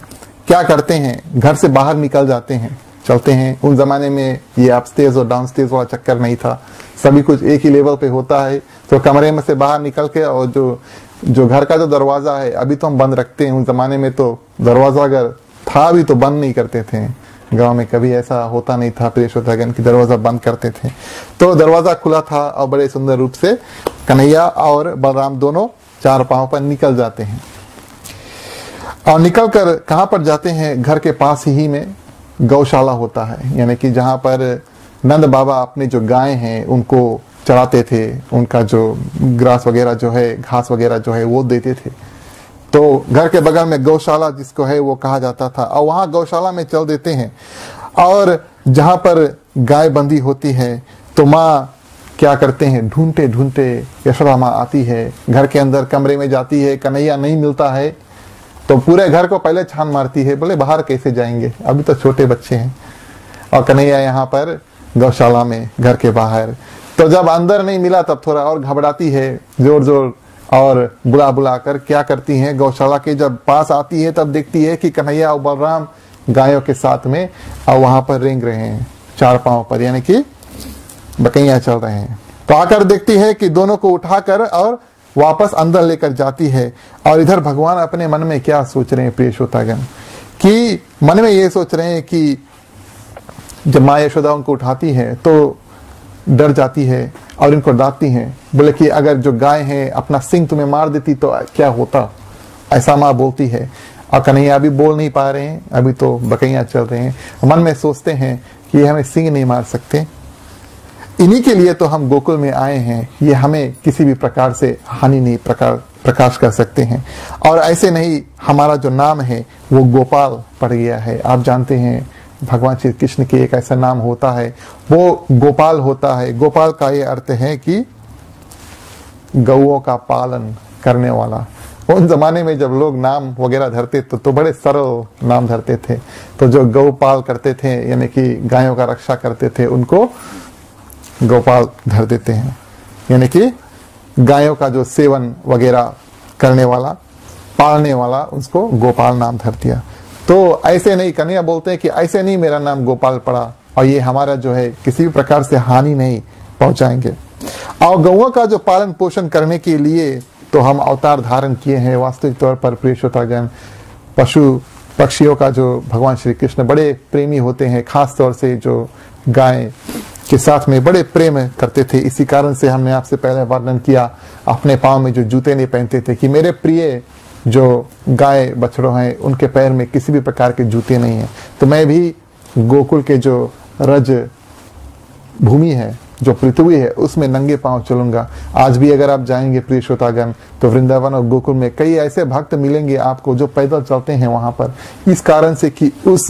क्या करते हैं, घर से बाहर निकल जाते हैं, चलते हैं। उन जमाने में ये अपस्टेज और डाउनस्टेज वाला चक्कर नहीं था, सभी कुछ एक ही लेवल पे होता है। तो कमरे में से बाहर निकल के, और जो घर का जो दरवाजा है अभी तो हम बंद रखते हैं, उन जमाने में तो दरवाजा अगर था भी तो बंद नहीं करते थे। गांव में कभी ऐसा होता नहीं था प्रिय श्रोतागण की दरवाजा बंद करते थे। तो दरवाजा खुला था और बड़े सुंदर रूप से कन्हैया और बलराम दोनों 4 पांव पर निकल जाते हैं। और निकलकर कहां पर जाते हैं, घर के पास ही में गौशाला होता है, यानी कि जहां पर नंद बाबा अपने जो गाय हैं उनको चराते थे, उनका जो ग्रास वगैरह जो है, घास वगैरह जो है वो देते थे। तो घर के बगल में गौशाला जिसको है वो कहा जाता था, और वहां गौशाला में चल देते हैं। और जहां पर गाय बंधी होती है तो माँ क्या करते हैं, ढूंढते ढूंढते यशोदा माँ आती है, घर के अंदर कमरे में जाती है, कन्हैया नहीं मिलता है तो पूरे घर को पहले छान मारती है, बोले बाहर कैसे जाएंगे, अभी तो छोटे बच्चे हैं। और कन्हैया यहाँ पर गौशाला में घर के बाहर। तो जब अंदर नहीं मिला तब थोड़ा और घबराती है, जोर जोर और बुला बुला कर क्या करती हैं, गौशाला के जब पास आती है तब देखती है कि कन्हैया और बलराम गायों के साथ में और वहां पर रेंग रहे हैं चार पांव पर, यानी कि बकैया चल रहे हैं। तो आकर देखती है कि दोनों को उठाकर और वापस अंदर लेकर जाती है। और इधर भगवान अपने मन में क्या सोच रहे हैं प्रिय श्रोतागण, कि मन में ये सोच रहे हैं कि जब माँ यशोदा उनको उठाती है तो डर जाती है और इनको डांटती हैं, बोले कि अगर जो गाय है अपना सिंग तुम्हें मार देती तो क्या होता, ऐसा माँ बोलती है। और कन्हैया अभी बोल नहीं पा रहे हैं, अभी तो बकैया चल रहे हैं, मन में सोचते हैं कि ये हमें सिंग नहीं मार सकते, इन्हीं के लिए तो हम गोकुल में आए हैं, ये हमें किसी भी प्रकार से हानि नहीं प्रकाश कर सकते हैं। और ऐसे नहीं, हमारा जो नाम है वो गोपाल पड़ गया है। आप जानते हैं भगवान श्री कृष्ण के एक ऐसा नाम होता है वो गोपाल होता है। गोपाल का ये अर्थ है कि गौओं का पालन करने वाला। उन जमाने में जब लोग नाम वगैरह धरते तो बड़े सरल नाम धरते थे। तो जो गौपाल करते थे यानी कि गायों का रक्षा करते थे उनको गोपाल धर देते हैं, यानी कि गायों का जो सेवन वगैरह करने वाला, पालने वाला, उसको गोपाल नाम धर दिया। तो ऐसे नहीं, कन्हैया बोलते हैं कि ऐसे नहीं मेरा नाम गोपाल पड़ा और ये हमारा जो है किसी भी प्रकार से हानि नहीं पहुंचाएंगे। और गौओं का जो पालन पोषण करने के लिए तो हम अवतार धारण किए हैं। वास्तविक तौर पर प्रिय श्रोतागण, पशु पक्षियों का जो भगवान श्री कृष्ण बड़े प्रेमी होते हैं, खास तौर से जो गाय के साथ में बड़े प्रेम करते थे। इसी कारण से हमने आपसे पहले वर्णन किया, अपने पांव में जो जूते नहीं पहनते थे, कि मेरे प्रिय जो गाय बछड़ों हैं उनके पैर में किसी भी प्रकार के जूते नहीं हैं। तो मैं भी गोकुल के जो रज भूमि है, जो पृथ्वी है, उसमें नंगे पांव चलूंगा। आज भी अगर आप जाएंगे प्रिय श्रोतागण तो वृंदावन और गोकुल में कई ऐसे भक्त मिलेंगे आपको जो पैदल चलते हैं वहां पर, इस कारण से कि उस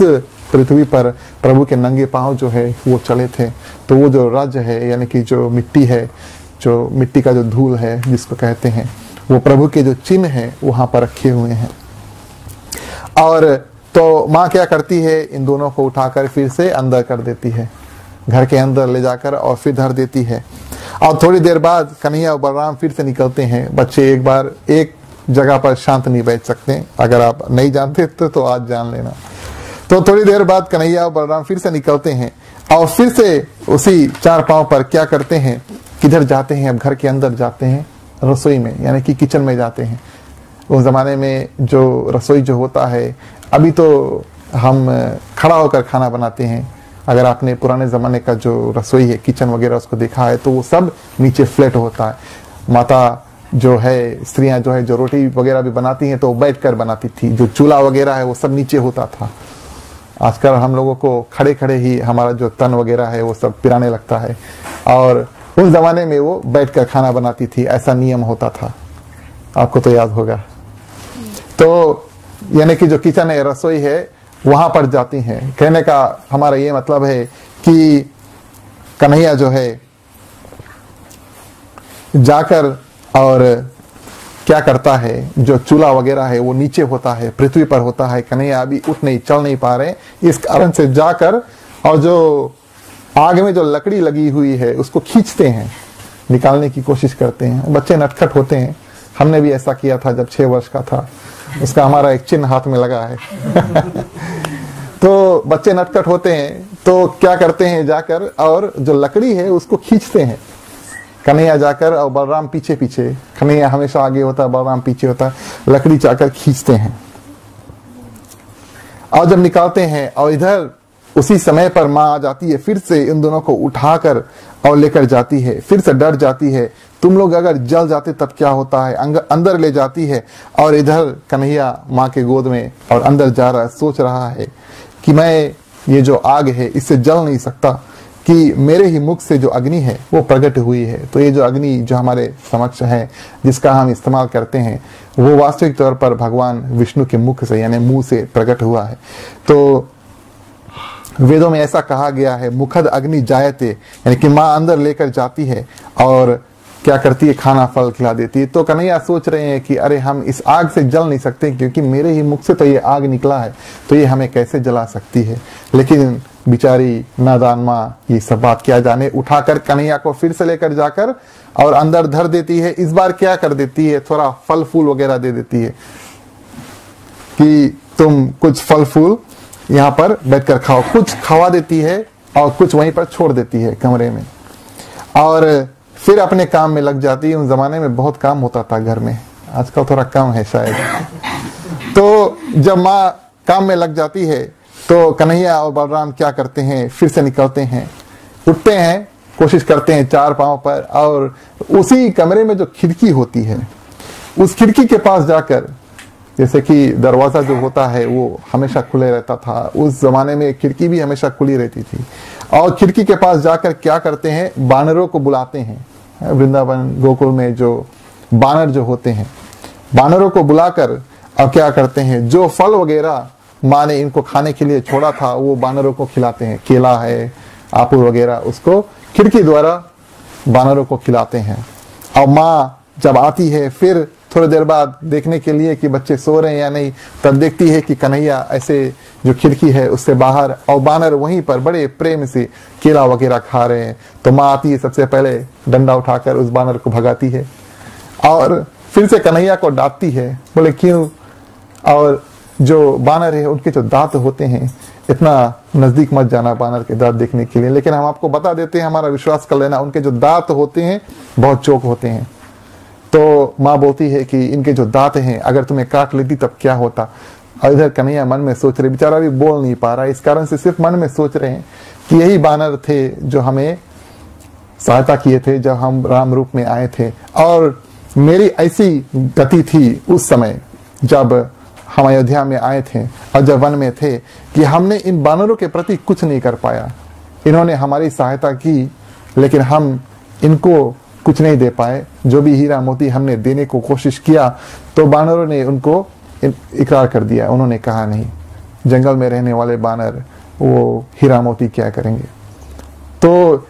पृथ्वी पर प्रभु के नंगे पांव जो है वो चले थे। तो वो जो रज है यानी कि जो मिट्टी है, जो मिट्टी का जो धूल है जिसको कहते हैं, वो प्रभु के जो चिन्ह है वहां पर रखे हुए हैं। और तो माँ क्या करती है, इन दोनों को उठाकर फिर से अंदर कर देती है, घर के अंदर ले जाकर और फिर धर देती है। और थोड़ी देर बाद कन्हैया और बलराम फिर से निकलते हैं। बच्चे एक बार एक जगह पर शांत नहीं बैठ सकते, अगर आप नहीं जानते तो आज जान लेना। तो थोड़ी देर बाद कन्हैया और बलराम फिर से निकलते हैं और फिर से उसी चार पांव पर क्या करते हैं, किधर जाते हैं, अब घर के अंदर जाते हैं, रसोई में यानी कि किचन में जाते हैं। उस जमाने में जो रसोई जो होता है, अभी तो हम खड़ा होकर खाना बनाते हैं, अगर आपने पुराने जमाने का जो रसोई है, किचन वगैरह उसको देखा है तो वो सब नीचे फ्लैट होता है। माता जो है, स्त्रियां जो है, जो रोटी वगैरह भी बनाती हैं तो बैठकर बनाती थी। जो चूल्हा वगैरह है वो सब नीचे होता था। आजकल हम लोगों को खड़े खड़े ही हमारा जो तन वगैरह है वो सब पिराने लगता है, और उस जमाने में वो बैठकर खाना बनाती थी, ऐसा नियम होता था, आपको तो याद होगा। तो यानी कि जो किचन है, रसोई है, वहां पर जाती हैं। कहने का हमारा ये मतलब है कि कन्हैया जो है जाकर और क्या करता है, जो चूल्हा वगैरह है वो नीचे होता है, पृथ्वी पर होता है। कन्हैया अभी उठ नहीं, चल नहीं पा रहे, इस कारण से जाकर और जो आग में जो लकड़ी लगी हुई है उसको खींचते हैं, निकालने की कोशिश करते हैं। बच्चे नटखट होते हैं, हमने भी ऐसा किया था जब 6 वर्ष का था, उसका हमारा एक चिन्ह हाथ में लगा है। तो बच्चे नटखट होते हैं तो क्या करते हैं, जाकर और जो लकड़ी है उसको खींचते हैं। कन्हैया जाकर और बलराम पीछे पीछे, कन्हैया हमेशा आगे होता है, बलराम पीछे होता है, लकड़ी जाकर खींचते हैं। और जब निकालते हैं और इधर उसी समय पर माँ आ जाती है, फिर से इन दोनों को उठाकर और लेकर जाती है। फिर से डर जाती है, तुम लोग अगर जल जाते तब क्या होता है, अंदर ले जाती है। और इधर कन्हैया माँ के गोद में और अंदर जा रहा है, सोच रहा है कि मैं ये जो आग है इससे जल नहीं सकता, कि मेरे ही मुख से जो अग्नि है वो प्रकट हुई है। तो ये जो अग्नि जो हमारे समक्ष है, जिसका हम इस्तेमाल करते हैं, वो वास्तविक तौर पर भगवान विष्णु के मुख से यानी मुंह से प्रकट हुआ है। तो वेदों में ऐसा कहा गया है, मुखद अग्नि जायते, यानी कि माँ अंदर लेकर जाती है और क्या करती है, खाना फल खिला देती है। तो कन्हैया सोच रहे हैं कि अरे हम इस आग से जल नहीं सकते, क्योंकि मेरे ही मुख से तो ये आग निकला है, तो ये हमें कैसे जला सकती है। लेकिन बिचारी नादान माँ ये सब बात क्या जाने, उठाकर कन्हैया को फिर से लेकर जाकर और अंदर धर देती है। इस बार क्या कर देती है, थोड़ा फल फूल वगैरह दे देती है कि तुम कुछ फल फूल यहाँ पर बैठकर खाओ। कुछ खवा देती है और कुछ वहीं पर छोड़ देती है कमरे में, और फिर अपने काम में लग जाती है। उस जमाने में बहुत काम होता था घर में, आजकल थोड़ा कम है शायद। तो जब माँ काम में लग जाती है तो कन्हैया और बलराम क्या करते हैं, फिर से निकलते हैं, उठते हैं, कोशिश करते हैं चार पांव पर, और उसी कमरे में जो खिड़की होती है उस खिड़की के पास जाकर, जैसे कि दरवाजा जो होता है वो हमेशा खुले रहता था, उस जमाने में खिड़की भी हमेशा खुली रहती थी, और खिड़की के पास जाकर क्या करते हैं, बानरों को बुलाते हैं। वृंदावन गोकुल में जो बानर जो होते हैं, बानरों को बुलाकर और क्या करते हैं, जो फल वगैरह माँ ने इनको खाने के लिए छोड़ा था वो बानरों को खिलाते हैं। केला है, आपूर वगैरह, उसको खिड़की द्वारा बानरों को खिलाते हैं। और माँ जब आती है फिर थोड़ी देर बाद देखने के लिए कि बच्चे सो रहे हैं या नहीं, तब देखती है कि कन्हैया ऐसे जो खिड़की है उससे बाहर, और बानर वहीं पर बड़े प्रेम से केला वगैरह खा रहे हैं। तो माँ आती है, सबसे पहले डंडा उठाकर उस बानर को भगाती है और फिर से कन्हैया को डांटती है, बोले क्यों। और जो बानर है उनके जो दांत होते हैं, इतना नजदीक मत जाना बानर के दांत देखने के लिए, लेकिन हम आपको बता देते हैं, हमारा विश्वास कर लेना, उनके जो दांत होते हैं बहुत चोक होते हैं। तो माँ बोलती है कि इनके जो दांत हैं अगर तुम्हें काट लेती तब क्या होता। और इधर कन्हैया मन में सोच रहे, बेचारा भी बोल नहीं पा रहा, इस कारण से सिर्फ मन में सोच रहे हैं कि यही बानर थे जो हमें सहायता किए थे जब हम राम रूप में आए थे। और मेरी ऐसी गति थी उस समय जब हम अयोध्या में आए थे और जब वन में थे कि हमने इन बानरों के प्रति कुछ नहीं कर पाया। इन्होंने हमारी सहायता की लेकिन हम इनको कुछ नहीं दे पाए। जो भी हीरा मोती हमने देने को कोशिश किया तो बानरों ने उनको इकरार कर दिया, उन्होंने कहा नहीं। जंगल में रहने वाले बानर वो हीरा मोती क्या करेंगे। तो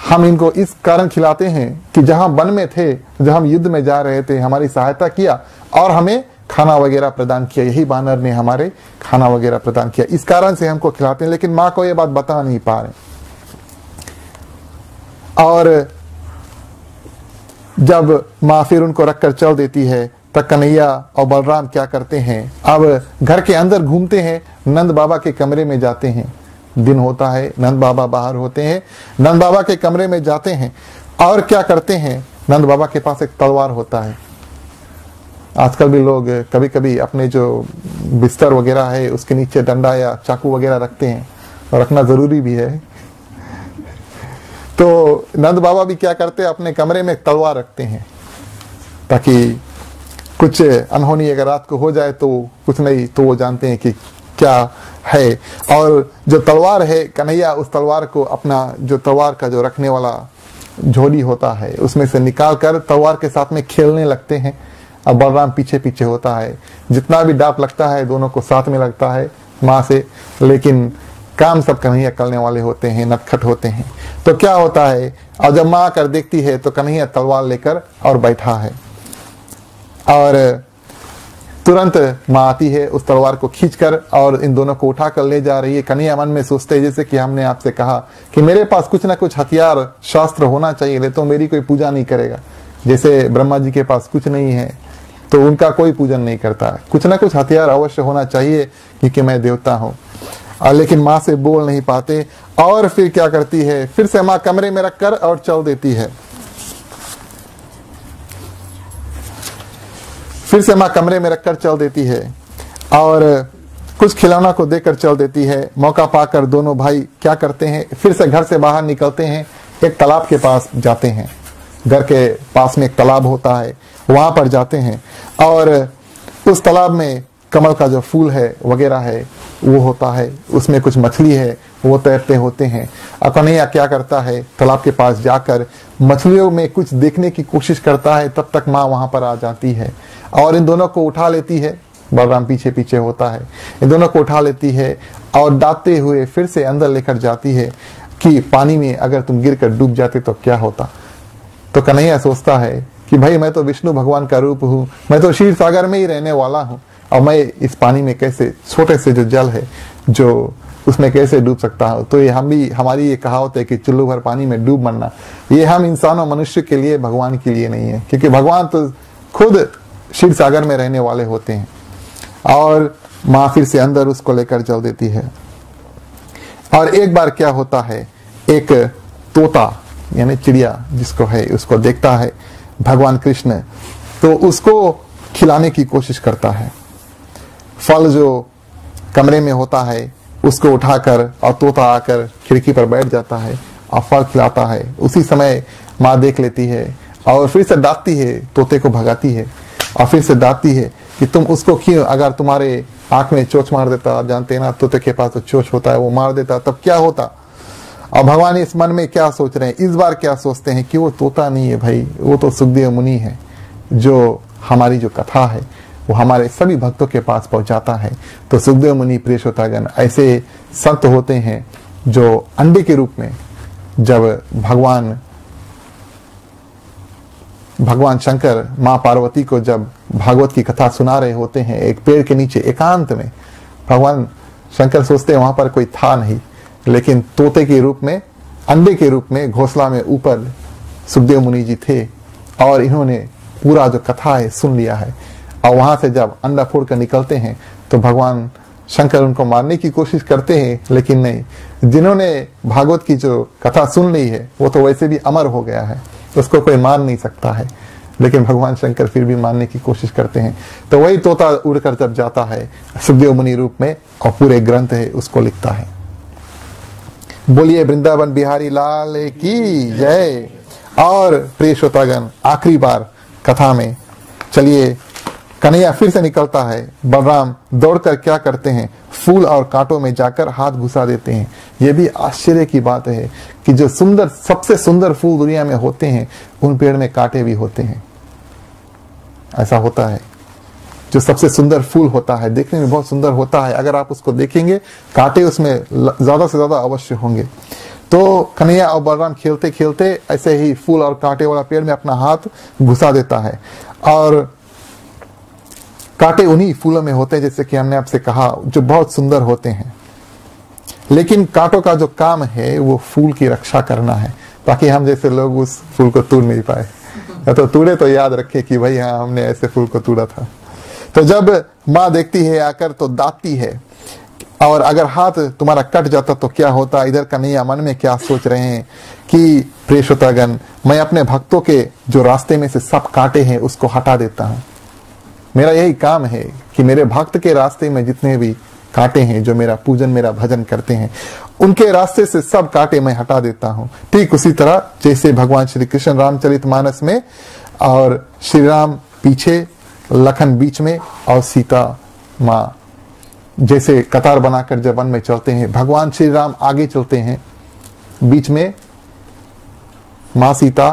हम इनको इस कारण खिलाते हैं कि जहां वन में थे, जब हम युद्ध में जा रहे थे, हमारी सहायता किया और हमें खाना वगैरह प्रदान किया, यही बानर ने हमारे खाना वगैरह प्रदान किया, इस कारण से हमको खिलाते हैं। लेकिन माँ को ये बात बता नहीं पा रहे। और जब माँ फिर उनको रखकर चल देती है तब कन्हैया और बलराम क्या करते हैं, अब घर के अंदर घूमते हैं, नंद बाबा के कमरे में जाते हैं। दिन होता है, नंद बाबा बाहर होते हैं, नंद बाबा के कमरे में जाते हैं और क्या करते हैं, नंद बाबा के पास एक तलवार होता है। आजकल भी लोग कभी कभी अपने जो बिस्तर वगैरह है उसके नीचे डंडा या चाकू वगैरह रखते हैं, और रखना जरूरी भी है। तो नंद बाबा भी क्या करते हैं, अपने कमरे में तलवार रखते हैं ताकि कुछ अनहोनी अगर रात को हो जाए तो कुछ नहीं तो वो जानते हैं कि क्या है। और जो तलवार है, कन्हैया उस तलवार को अपना जो तलवार का जो रखने वाला झोली होता है उसमें से निकाल कर तलवार के साथ में खेलने लगते हैं। अब बलराम पीछे पीछे होता है, जितना भी डांट लगता है दोनों को साथ में लगता है माँ से, लेकिन काम सब कन्हैया करने वाले होते हैं, नटखट होते हैं। तो क्या होता है, और जब माँ आकर देखती है तो कन्हैया तलवार लेकर और बैठा है, और तुरंत माँ आती है उस तलवार को खींचकर और इन दोनों को उठा कर ले जा रही है। कन्हैया मन में सोचते हैं, जैसे कि हमने आपसे कहा कि मेरे पास कुछ ना कुछ हथियार शास्त्र होना चाहिए, नहीं तो मेरी कोई पूजा नहीं करेगा। जैसे ब्रह्मा जी के पास कुछ नहीं है तो उनका कोई पूजन नहीं करता, कुछ ना कुछ हथियार अवश्य होना चाहिए क्योंकि मैं देवता हूँ। लेकिन माँ से बोल नहीं पाते, और फिर क्या करती है, फिर से माँ कमरे में रखकर और चल देती है। फिर से माँ कमरे में रखकर चल देती है और कुछ खिलौना को देकर चल देती है। मौका पाकर दोनों भाई क्या करते हैं, फिर से घर से बाहर निकलते हैं, एक तालाब के पास जाते हैं। घर के पास में एक तालाब होता है, वहां पर जाते हैं और उस तालाब में कमल का जो फूल है वगैरह है वो होता है, उसमें कुछ मछली है, वो तैरते होते हैं। और कन्हैया क्या करता है, तालाब के पास जाकर मछलियों में कुछ देखने की कोशिश करता है, तब तक माँ वहां पर आ जाती है और इन दोनों को उठा लेती है। बलराम पीछे पीछे होता है, इन दोनों को उठा लेती है और डांटते हुए फिर से अंदर लेकर जाती है कि पानी में अगर तुम गिरकर डूब जाते तो क्या होता। तो कन्हैया सोचता है कि भाई मैं तो विष्णु भगवान का रूप हूँ, मैं तो क्षीर सागर में ही रहने वाला हूँ, और मैं इस पानी में कैसे, छोटे से जो जल है जो उसमें कैसे डूब सकता हूँ। तो ये हमारी ये कहावत है कि चुल्लू भर पानी में डूब मरना, ये हम इंसानों मनुष्य के लिए, भगवान के लिए नहीं है, क्योंकि भगवान तो खुद क्षीर सागर में रहने वाले होते हैं। और माँ फिर से अंदर उसको लेकर चल देती है। और एक बार क्या होता है, एक तोता यानी चिड़िया जिसको है, उसको देखता है भगवान कृष्ण, तो उसको खिलाने की कोशिश करता है। फल जो कमरे में होता है उसको उठाकर और तोता आकर खिड़की पर बैठ जाता है और फल खिलाता है। उसी समय माँ देख लेती है और फिर से डांटती है, तोते को भगाती है और फिर से डांटती है कि तुम उसको क्यों, अगर तुम्हारे आंख में चोंच मार देता, आप जानते हैं ना तोते के पास तो चोंच होता है, वो मार देता तब क्या होता। और भगवान इस मन में क्या सोच रहे हैं, इस बार क्या सोचते हैं कि वो तोता नहीं है भाई, वो तो सुखदेव मुनि है, जो हमारी जो कथा है वो हमारे सभी भक्तों के पास पहुंचाता है। तो सुखदेव मुनि प्रियश्रोतागण ऐसे संत होते हैं जो अंडे के रूप में, जब भगवान शंकर माँ पार्वती को जब भागवत की कथा सुना रहे होते हैं एक पेड़ के नीचे एकांत में, भगवान शंकर सोचते हैं वहां पर कोई था नहीं, लेकिन तोते के रूप में, अंडे के रूप में घोंसला में ऊपर सुखदेव मुनि जी थे और इन्होंने पूरा जो कथा है सुन लिया है। और वहां से जब अंडा फोड़ कर निकलते हैं तो भगवान शंकर उनको मारने की कोशिश करते हैं, लेकिन नहीं, जिन्होंने भागवत की जो कथा सुन ली है वो तो वैसे भी अमर हो गया है, उसको कोई मार नहीं सकता है, लेकिन भगवान शंकर फिर भी मारने की कोशिश करते हैं। तो वही तोता उड़कर जब जाता है सुखदेव मुनि रूप में और पूरे ग्रंथ है उसको लिखता है। बोलिए वृंदावन बिहारी लाल की जय। और प्रिय श्रोतागण, आखिरी बार कथा में चलिए, कन्हैया फिर से निकलता है, बलराम दौड़कर क्या करते हैं, फूल और कांटों में जाकर हाथ घुसा देते हैं। यह भी आश्चर्य की बात है कि जो सुंदर, सबसे सुंदर फूल दुनिया में होते हैं उन पेड़ में कांटे भी होते हैं। ऐसा होता है, जो सबसे सुंदर फूल होता है देखने में बहुत सुंदर होता है, अगर आप उसको देखेंगे कांटे उसमें ज्यादा से ज्यादा अवश्य होंगे। तो कन्हैया और बलराम खेलते खेलते ऐसे ही फूल और कांटे वाला पेड़ में अपना हाथ घुसा देता है और कांटे उन्हीं फूलों में होते हैं, जैसे कि हमने आपसे कहा, जो बहुत सुंदर होते हैं। लेकिन कांटों का जो काम है वो फूल की रक्षा करना है, ताकि हम जैसे लोग उस फूल को तोड़ नहीं पाए, या तो तोड़े तो याद रखे कि भाई हाँ हमने ऐसे फूल को तोड़ा था। तो जब माँ देखती है आकर तो दाती है, और अगर हाथ तुम्हारा कट जाता तो क्या होता। इधर कन्हैया मन में क्या सोच रहे हैं कि प्रिय श्रोतागण, मैं अपने भक्तों के जो रास्ते में से सब कांटे हैं उसको हटा देता हूं। मेरा यही काम है कि मेरे भक्त के रास्ते में जितने भी कांटे हैं, जो मेरा पूजन, मेरा भजन करते हैं, उनके रास्ते से सब कांटे मैं हटा देता हूं। ठीक उसी तरह जैसे भगवान श्री कृष्ण रामचरितमानस में, और श्री राम पीछे, लखन बीच में और सीता माँ जैसे कतार बनाकर जब वन में चलते हैं, भगवान श्री राम आगे चलते हैं, बीच में माँ सीता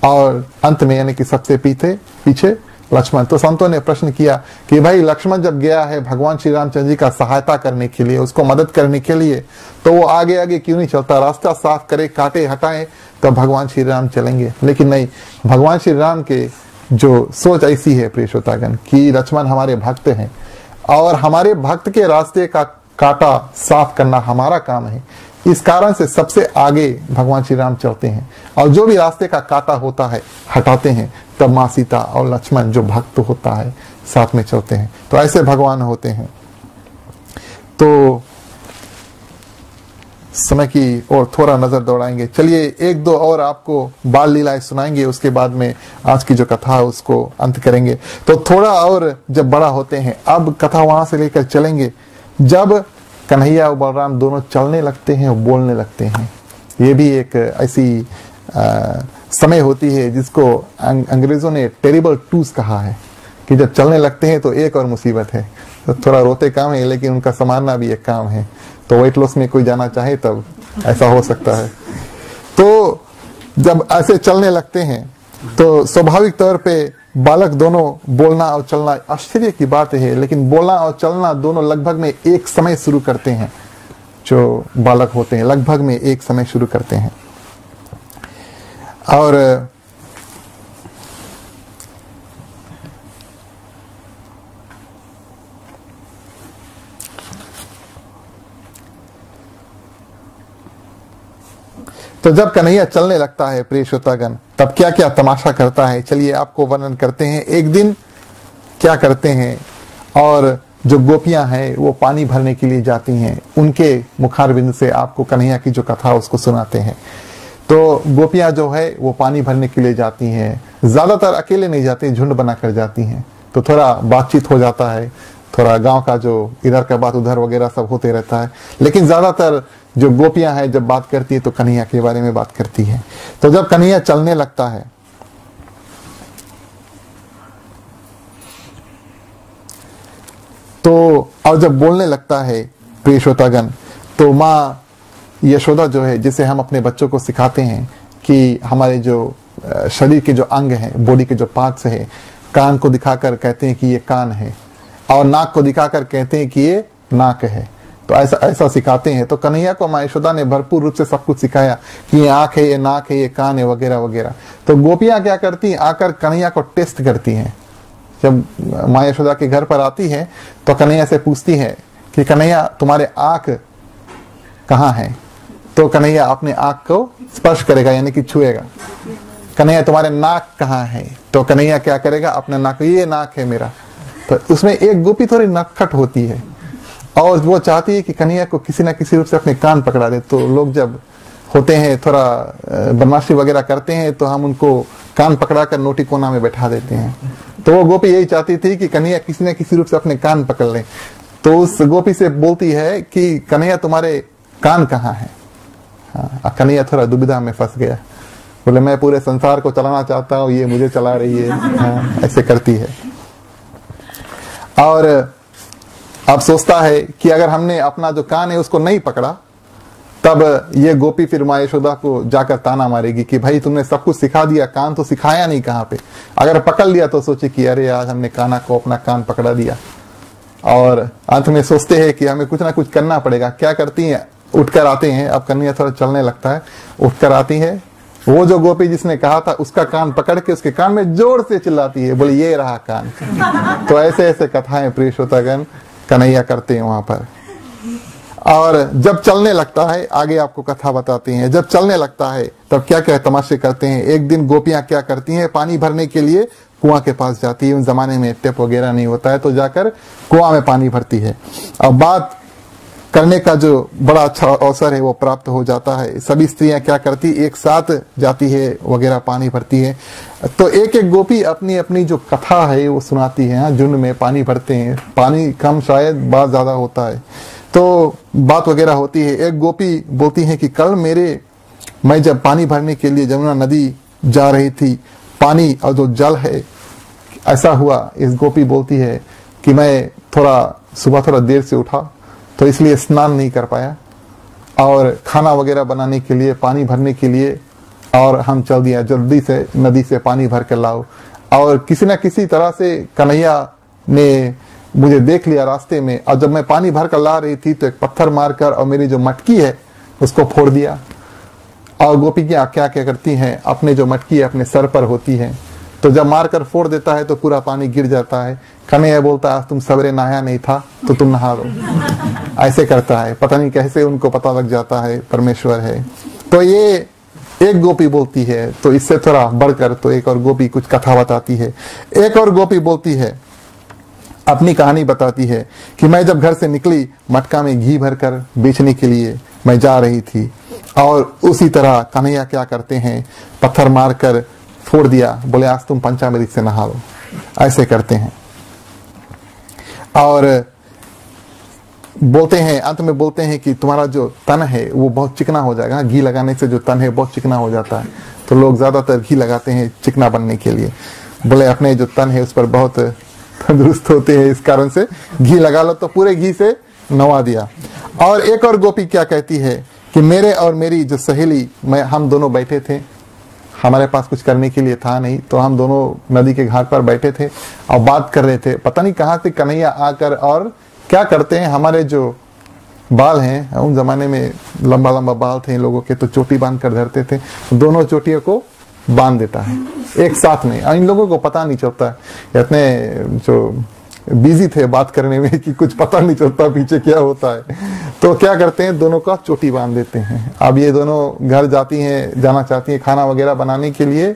और अंत में यानी कि सबसे पीछे लक्ष्मण। तो संतों ने प्रश्न किया कि भाई लक्ष्मण जब गया है भगवान श्री रामचंद्र जी का सहायता करने के लिए, उसको मदद करने के लिए, तो वो आगे आगे क्यों नहीं चलता, रास्ता साफ करे, कांटे हटाए तो भगवान श्री राम चलेंगे। लेकिन नहीं, भगवान श्री राम के जो सोच ऐसी है प्रिय श्रोतागण कि लक्ष्मण हमारे भक्त हैं और हमारे भक्त के रास्ते का कांटा साफ करना हमारा काम है। इस कारण से सबसे आगे भगवान श्री राम चलते हैं और जो भी रास्ते का कांटा होता है हटाते हैं, तब माँ सीता और लक्ष्मण जो भक्त होता है साथ में चलते हैं। तो ऐसे भगवान होते हैं। तो समय की और थोड़ा नजर दौड़ाएंगे। चलिए एक दो और आपको बाल लीलाएं सुनाएंगे, उसके बाद में आज की जो कथा है उसको अंत करेंगे। तो थोड़ा और जब बड़ा होते हैं, अब कथा वहां से लेकर चलेंगे जब कन्हैया और बलराम दोनों चलने लगते हैं और बोलने लगते हैं। ये भी एक ऐसी समय होती है जिसको अंग्रेजों ने टेरिबल टूस कहा है, कि जब चलने लगते हैं तो एक और मुसीबत है। तो थोड़ा रोते काम है, लेकिन उनका संभालना भी एक काम है। तो वेट लॉस में कोई जाना चाहे तब ऐसा हो सकता है। तो जब ऐसे चलने लगते हैं तो स्वाभाविक तौर पे बालक दोनों बोलना और चलना, आश्चर्य की बात है, लेकिन बोलना और चलना दोनों लगभग में एक समय शुरू करते हैं। जो बालक होते हैं लगभग में एक समय शुरू करते हैं। और तो जब कन्हैया चलने लगता है प्रिय श्रोतागण, तब क्या क्या तमाशा करता है, चलिए आपको वर्णन करते हैं। एक दिन क्या करते हैं, और जो गोपियां हैं वो पानी भरने के लिए जाती हैं, उनके मुखारबिंद से आपको कन्हैया की जो कथा उसको सुनाते हैं। तो गोपियां जो है वो पानी भरने के लिए जाती हैं, ज्यादातर अकेले नहीं जाती, झुंड बनाकर जाती हैं। तो थोड़ा बातचीत हो जाता है, थोड़ा गांव का जो इधर का बात उधर वगैरह सब होते रहता है, लेकिन ज्यादातर जो गोपियां हैं जब बात करती है तो कन्हैया के बारे में बात करती है। तो जब कन्हैया चलने लगता है तो, और जब बोलने लगता है प्रिय श्रोतागण, तो माँ यशोदा जो है, जिसे हम अपने बच्चों को सिखाते हैं कि हमारे जो शरीर के जो अंग हैं, बॉडी के जो पार्ट्स है, कान को दिखाकर कहते हैं कि ये कान है, और नाक को दिखाकर कहते हैं कि ये नाक है। तो ऐसा ऐसा सिखाते हैं। तो कन्हैया को माँ यशोदा ने भरपूर रूप से सब कुछ सिखाया कि ये आंख है, ये नाक है, ये कान है, वगैरह वगैरह। तो गोपियां क्या करती हैं, आकर कन्हैया को टेस्ट करती हैं। जब माँ यशोदा के घर पर आती है तो कन्हैया से पूछती है कि कन्हैया तुम्हारे आंख कहाँ है। तो कन्हैया अपने आंख को स्पर्श करेगा, यानी कि छुएगा। कन्हैया तुम्हारे नाक कहाँ है, तो कन्हैया क्या करेगा, अपने नाक, ये नाक है मेरा। तो उसमें एक गोपी थोड़ी नटखट होती है और वो चाहती है कि कन्हैया को किसी ना किसी रूप से अपने कान पकड़ा दे। तो लोग जब होते हैं थोड़ा बदमाशी वगैरह करते हैं तो हम उनको कान पकड़ा कर नोटी कोना में बैठा देते हैं। तो वो गोपी यही चाहती थी कि कन्हैया किसी न किसी रूप से अपने कान पकड़ ले। तो उस गोपी से बोलती है कि कन्हैया तुम्हारे कान कहाँ है। हाँ, कन्हैया थोड़ा दुविधा में फंस गया, बोले मैं पूरे संसार को चलाना चाहता हूँ, ये मुझे चला रही है। हाँ, ऐसे करती है। और अब सोचता है कि अगर हमने अपना जो कान है उसको नहीं पकड़ा, तब ये गोपी फिर माँ यशोदा को जाकर ताना मारेगी कि भाई तुमने सब कुछ सिखा दिया, कान तो सिखाया नहीं कहाँ पे। अगर पकड़ लिया तो सोचे कि अरे आज हमने काना को अपना कान पकड़ा दिया। और अंत में सोचते हैं कि हमें कुछ ना कुछ करना पड़ेगा। क्या करती हैं, उठकर आते हैं। अब कन्हैया थोड़ा चलने लगता है, उठकर आती है। वो जो गोपी जिसने कहा था उसका कान पकड़ के उसके कान में जोर से चिल्लाती है, बोले ये रहा कान। तो ऐसे ऐसे कथाएं प्रिय श्रोतागण कन्हैया करते हैं वहां पर। और जब चलने लगता है, आगे आपको कथा बताते हैं, जब चलने लगता है तब क्या क्या तमाशे करते हैं। एक दिन गोपियां क्या करती हैं, पानी भरने के लिए कुआं के पास जाती है। उन जमाने में टेप वगैरह नहीं होता है, तो जाकर कुआं में पानी भरती है। अब बात करने का जो बड़ा अच्छा अवसर है वो प्राप्त हो जाता है। सभी स्त्रियां क्या करती, एक साथ जाती है वगैरह, पानी भरती है। तो एक एक गोपी अपनी अपनी जो कथा है वो सुनाती है। झुंड में पानी भरते हैं, पानी कम शायद बात ज्यादा होता है, तो बात वगैरह होती है। एक गोपी बोलती है कि कल मैं जब पानी भरने के लिए जमुना नदी जा रही थी, पानी और जो जल है, ऐसा हुआ। इस गोपी बोलती है कि मैं सुबह थोड़ा देर से उठा तो इसलिए स्नान नहीं कर पाया, और खाना वगैरह बनाने के लिए, पानी भरने के लिए, और हम चल दिया जल्दी से नदी से पानी भर कर लाओ। और किसी न किसी तरह से कन्हैया ने मुझे देख लिया रास्ते में, और जब मैं पानी भर कर ला रही थी तो एक पत्थर मारकर और मेरी जो मटकी है उसको फोड़ दिया। और गोपी क्या क्या करती हैं, अपने जो मटकी है अपने सर पर होती है, तो जब मारकर फोड़ देता है तो पूरा पानी गिर जाता है। कन्हैया बोलता है तुम सवेरे नहाया नहीं था तो तुम नहा लो। ऐसे करता है, पता नहीं कैसे उनको पता लग जाता है, परमेश्वर है। तो ये एक गोपी बोलती है। तो इससे थोड़ा बढ़कर तो एक और गोपी कुछ कथा बताती है। एक और गोपी बोलती है, अपनी कहानी बताती है कि मैं जब घर से निकली, मटका में घी भरकर बेचने के लिए मैं जा रही थी, और उसी तरह कन्हैया क्या करते हैं, पत्थर मारकर फोड़ दिया, बोले आज तुम पंचामृत से नहा लो। ऐसे करते हैं। और बोलते हैं, अंत में बोलते हैं कि तुम्हारा जो तन है वो बहुत चिकना हो जाएगा। घी लगाने से जो तन है बहुत चिकना हो जाता है, तो लोग ज्यादातर घी लगाते हैं चिकना बनने के लिए। बोले अपने जो तन है उस पर बहुत तंदुरुस्त होते हैं, इस कारण से घी लगा लो, तो पूरे घी से नवा दिया। और एक और गोपी क्या कहती है कि मेरे और मेरी जो सहेली, हम दोनों बैठे थे, हमारे पास कुछ करने के लिए था नहीं, तो हम दोनों नदी के घाट पर बैठे थे और बात कर रहे थे। पता नहीं कहाँ से कन्हैया आकर, और क्या करते हैं, हमारे जो बाल हैं, उन जमाने में लंबा लंबा बाल थे इन लोगों के, तो चोटी बांध कर धरते थे, दोनों चोटियों को बांध देता है एक साथ में। इन लोगों को पता नहीं चलता, इतने जो बिजी थे बात करने में कि कुछ पता नहीं चलता पीछे क्या होता है। तो क्या करते हैं, दोनों का चोटी बांध देते हैं। अब ये दोनों घर जाना चाहती हैं खाना वगैरह बनाने के लिए,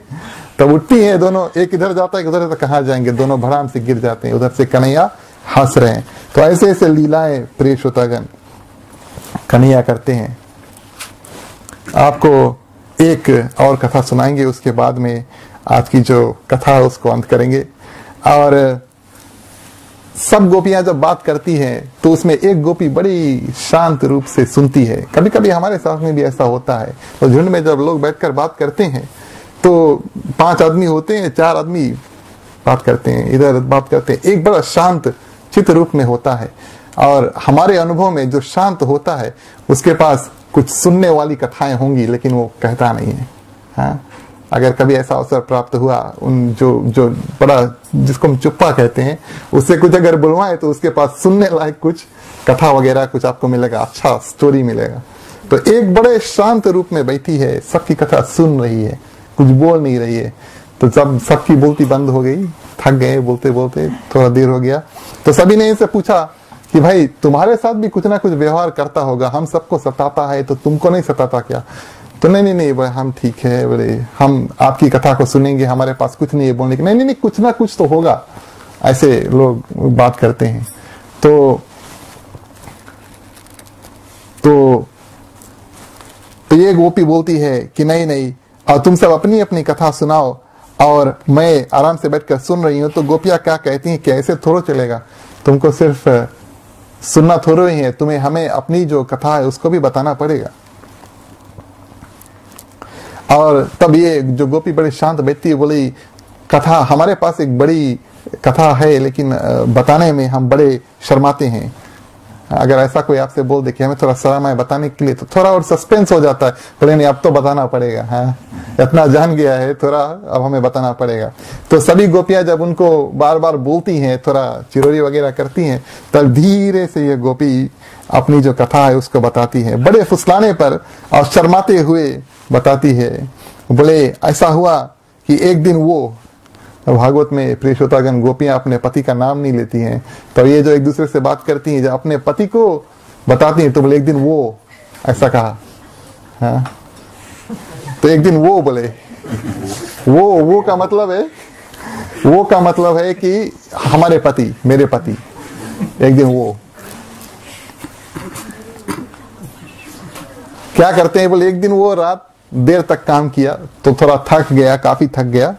तब उठती हैं दोनों, एक इधर जाता है उधर, तो कहाँ जाएंगे, दोनों भड़ाम से गिर जाते हैं। उधर से कन्हैया हंस रहे हैं। तो ऐसे ऐसे लीलाएं प्रिय श्रोतागण कन्हैया करते हैं। आपको एक और कथा सुनाएंगे, उसके बाद में आज की जो कथा है उसको अंत करेंगे। और सब गोपियां जब बात करती हैं तो उसमें एक गोपी बड़ी शांत रूप से सुनती है। कभी कभी हमारे साथ में भी ऐसा होता है, तो झुंड में जब लोग बैठकर बात करते हैं तो 5 आदमी होते हैं, 4 आदमी बात करते हैं, इधर बात करते हैं, एक बड़ा शांत चित्त रूप में होता है। और हमारे अनुभव में जो शांत होता है उसके पास कुछ सुनने वाली कथाएं होंगी, लेकिन वो कहता नहीं है। हाँ, अगर कभी ऐसा अवसर प्राप्त हुआ, उन जो बड़ा, जिसको हम चुप्पा कहते हैं, उससे कुछ अगर बुलवाए तो उसके पास सुनने लायक कुछ कथा वगैरह कुछ आपको मिलेगा, अच्छा स्टोरी मिलेगा। तो एक बड़े शांत रूप में बैठी है, सबकी कथा सुन रही है, कुछ बोल नहीं रही है। तो जब सबकी बोलती बंद हो गई, थक गए बोलते बोलते, थोड़ा देर हो गया, तो सभी ने इनसे पूछा कि भाई तुम्हारे साथ भी कुछ ना कुछ व्यवहार करता होगा, हम सबको सताता है तो तुमको नहीं सताता क्या? तो नहीं भाई हम ठीक है, बोले हम आपकी कथा को सुनेंगे, हमारे पास कुछ नहीं है बोलने की। नहीं कुछ ना कुछ तो होगा, ऐसे लोग बात करते हैं। तो ये गोपी बोलती है कि नहीं, और तुम सब अपनी अपनी कथा सुनाओ और मैं आराम से बैठकर सुन रही हूँ। तो गोपियां क्या कहती हैं कि ऐसे थोड़ा चलेगा, तुमको सिर्फ सुनना थोड़ा ही है, तुम्हें हमें अपनी जो कथा है उसको भी बताना पड़ेगा। और तब ये जो गोपी बड़ी शांत बैठती है, बोली कथा हमारे पास एक बड़ी कथा है, लेकिन बताने में हम बड़े शर्माते हैं। अगर ऐसा कोई आपसे बोल दे कि हमें थोड़ा शर्म है बताने के लिए, तो थोड़ा और सस्पेंस हो जाता है, बोले नहीं अब तो बताना पड़ेगा, हाँ इतना जान गया है, थोड़ा अब हमें बताना पड़ेगा। तो सभी गोपियां जब उनको बार बार बोलती हैं, थोड़ा चिरोरी वगैरह करती हैं, तब धीरे से ये गोपी अपनी जो कथा है उसको बताती है, बड़े फुसलाने पर और शर्माते हुए बताती है। बोले ऐसा हुआ कि एक दिन वो, भागवत में प्रिय श्रोतागण गोपियां अपने पति का नाम नहीं लेती हैं, तो ये जो एक दूसरे से बात करती हैं, जब अपने पति को बताती हैं तो बोले एक दिन वो ऐसा कहा, हाँ तो एक दिन वो बोले, वो का मतलब है कि हमारे पति, मेरे पति, एक दिन वो क्या करते हैं, बोले एक दिन वो रात देर तक काम किया तो थोड़ा थक गया, काफी थक गया,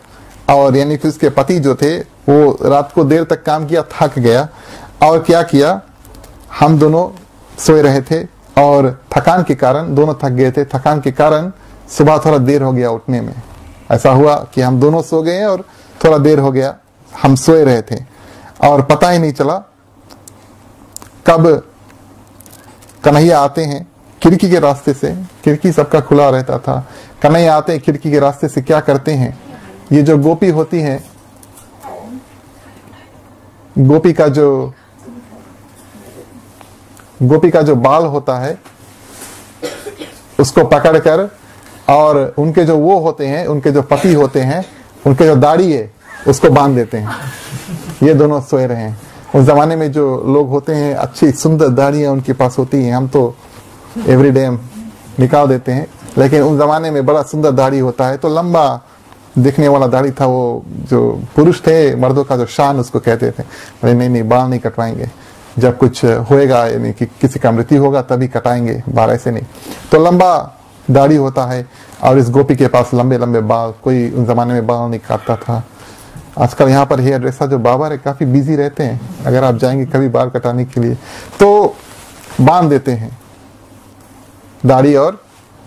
और यानी कि उसके पति जो थे वो रात को देर तक काम किया, थक गया, और क्या किया, हम दोनों सोए रहे थे और थकान के कारण, दोनों थक गए थे, थकान के कारण सुबह थोड़ा देर हो गया उठने में। ऐसा हुआ कि हम दोनों सो गए और थोड़ा देर हो गया, हम सोए रहे थे और पता ही नहीं चला कब कन्हैया आते हैं खिड़की के रास्ते से, खिड़की सबका खुला रहता था, कन्हैया आते हैं खिड़की के रास्ते से, क्या करते हैं, ये जो गोपी होती है, गोपी का जो बाल होता है उसको पकड़कर, और उनके जो वो होते हैं, उनके जो पति होते हैं, उनके जो दाढ़ी है उसको बांध देते हैं। ये दोनों सोए रहे हैं। उस जमाने में जो लोग होते हैं अच्छी सुंदर दाढ़ियां उनके पास होती हैं, हम तो एवरीडे निकाल देते हैं, लेकिन उस जमाने में बड़ा सुंदर दाढ़ी होता है, तो लंबा दिखने वाला दाढ़ी था। वो जो पुरुष थे, मर्दों का जो शान उसको कहते थे। अरे नहीं बाल नहीं कटवाएंगे, जब कुछ होएगा यानी कि किसी का मृत्यु होगा तभी कटाएंगे बाल, ऐसे नहीं। तो लंबा दाढ़ी होता है और इस गोपी के पास लंबे लंबे बाल, कोई उस जमाने में बाल नहीं काटता था। आजकल यहाँ पर हेयर ड्रेसर जो बाबा है काफी बिजी रहते हैं, अगर आप जाएंगे कभी बाल कटाने के लिए तो बांध देते हैं दाढ़ी, और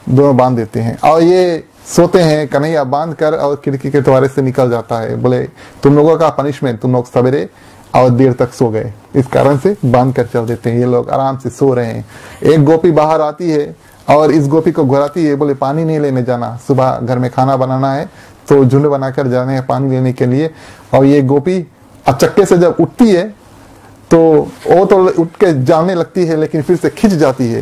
दोनों बांध देते हैं और ये सोते हैं। कन्हैया बांध कर और खिड़की के द्वारे से निकल जाता है। बोले तुम लोगों का पनिशमेंट, तुम लोग सवेरे और देर तक सो गए। इस कारण से बांध कर चल देते हैं। ये लोग आराम से सो रहे हैं। एक गोपी बाहर आती है और इस गोपी को घुराती है, बोले पानी नहीं लेने जाना, सुबह घर में खाना बनाना है, तो झुंड बनाकर जाने हैं पानी लेने के लिए। और ये गोपी अचक्के से जब उठती है तो वो तो उठ के जाने लगती है, लेकिन फिर से खिंच जाती है।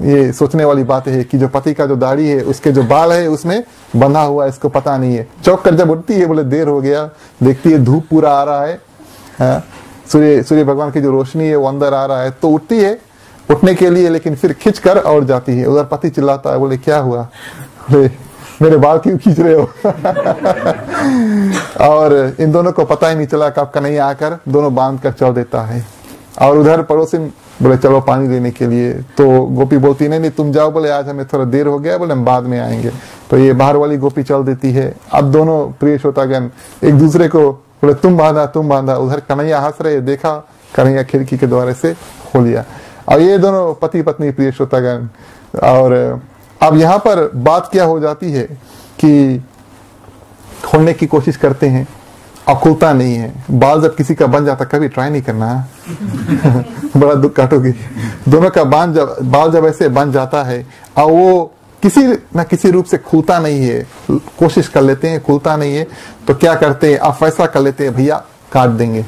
ये सोचने वाली बात है कि जो पति का जो दाढ़ी है, उसके जो बाल है उसमें बंधा हुआ है, इसको पता नहीं है। चौक कर जब उठती है, बोले देर हो गया, देखती है धूप पूरा आ रहा है, सूर्य भगवान की जो रोशनी है वो अंदर आ रहा है, तो उठती है उठने के लिए, लेकिन फिर खिंच कर और जाती है। उधर पति चिल्लाता है, बोले क्या हुआ, बोले मेरे बाल क्यों खींच रहे हो। और इन दोनों को पता ही नहीं चला कब कन्हैया आकर दोनों बांध कर चल देता है। और उधर पड़ोसिन बोले चलो पानी लेने के लिए, तो गोपी बोलती नहीं तुम जाओ, बोले आज हमें थोड़ा देर हो गया, बोले हम बाद में आएंगे। तो ये बाहर वाली गोपी चल देती है। अब दोनों प्रिय श्रोतागण एक दूसरे को बोले तुम बांधा। उधर कन्हैया हंस रहे, देखा कन्हैया खिड़की के द्वारे से खोल लिया। और ये दोनों पति पत्नी प्रिय श्रोतागण। और अब यहाँ पर बात क्या हो जाती है कि खोलने की कोशिश करते हैं और खुलता नहीं है। बाल जब किसी का बन जाता, कभी ट्राई नहीं करना बड़ा दुख काटोगे। दोनों का बाल जब ऐसे बन जाता है और वो किसी न किसी रूप से खुलता नहीं है, कोशिश कर लेते हैं, खुलता नहीं है, तो क्या करते हैं, आप फैसला कर लेते हैं भैया काट देंगे,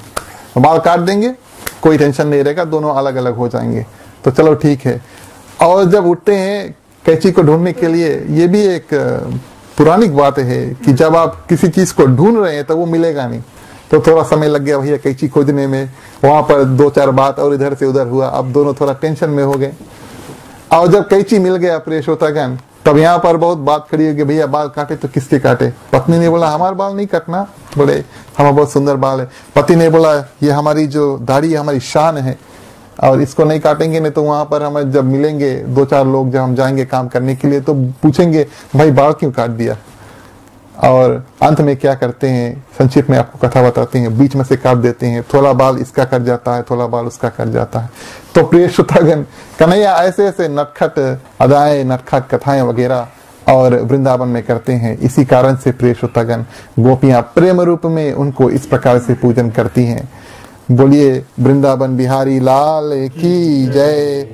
बाल काट देंगे, कोई टेंशन नहीं रहेगा, दोनों अलग अलग हो जाएंगे। तो चलो ठीक है। और जब उठते हैं कैंची को ढूंढने के लिए, ये भी एक पुरानिक बात है कि जब आप किसी चीज को ढूंढ रहे हैं तो वो मिलेगा नहीं, तो थोड़ा समय लग गया भैया कैंची खोजने में, वहां पर 2-4 बात और इधर से उधर हुआ, अब दोनों थोड़ा टेंशन में हो गए। और जब कैंची मिल गया प्रिय श्रोतागण, तब यहाँ पर बहुत बात खड़ी होगी, भैया बाल काटे तो किसके काटे। पत्नी ने बोला हमारे बाल नहीं काटना, बोले हमारा बहुत सुंदर बाल है। पति ने बोला ये हमारी जो दाढ़ी है हमारी शान है, और इसको नहीं काटेंगे नहीं तो वहां पर हमें जब मिलेंगे 2-4 लोग, जब हम जाएंगे काम करने के लिए, तो पूछेंगे भाई बाल क्यों काट दिया। और अंत में क्या करते हैं, संक्षिप्त में आपको कथा बताते हैं, बीच में से काट देते हैं, थोड़ा बाल इसका कट जाता है, थोड़ा बाल उसका कट जाता है। तो प्रिय श्रोतागण, कन्हैया ऐसे ऐसे नटखट अदाएं, नटखट कथाएं वगैरह और वृंदावन में करते हैं। इसी कारण से प्रिय श्रोतागण, गोपियां प्रेम रूप में उनको इस प्रकार से पूजन करती हैं। बोलिए वृंदावन बिहारी लाल की जय।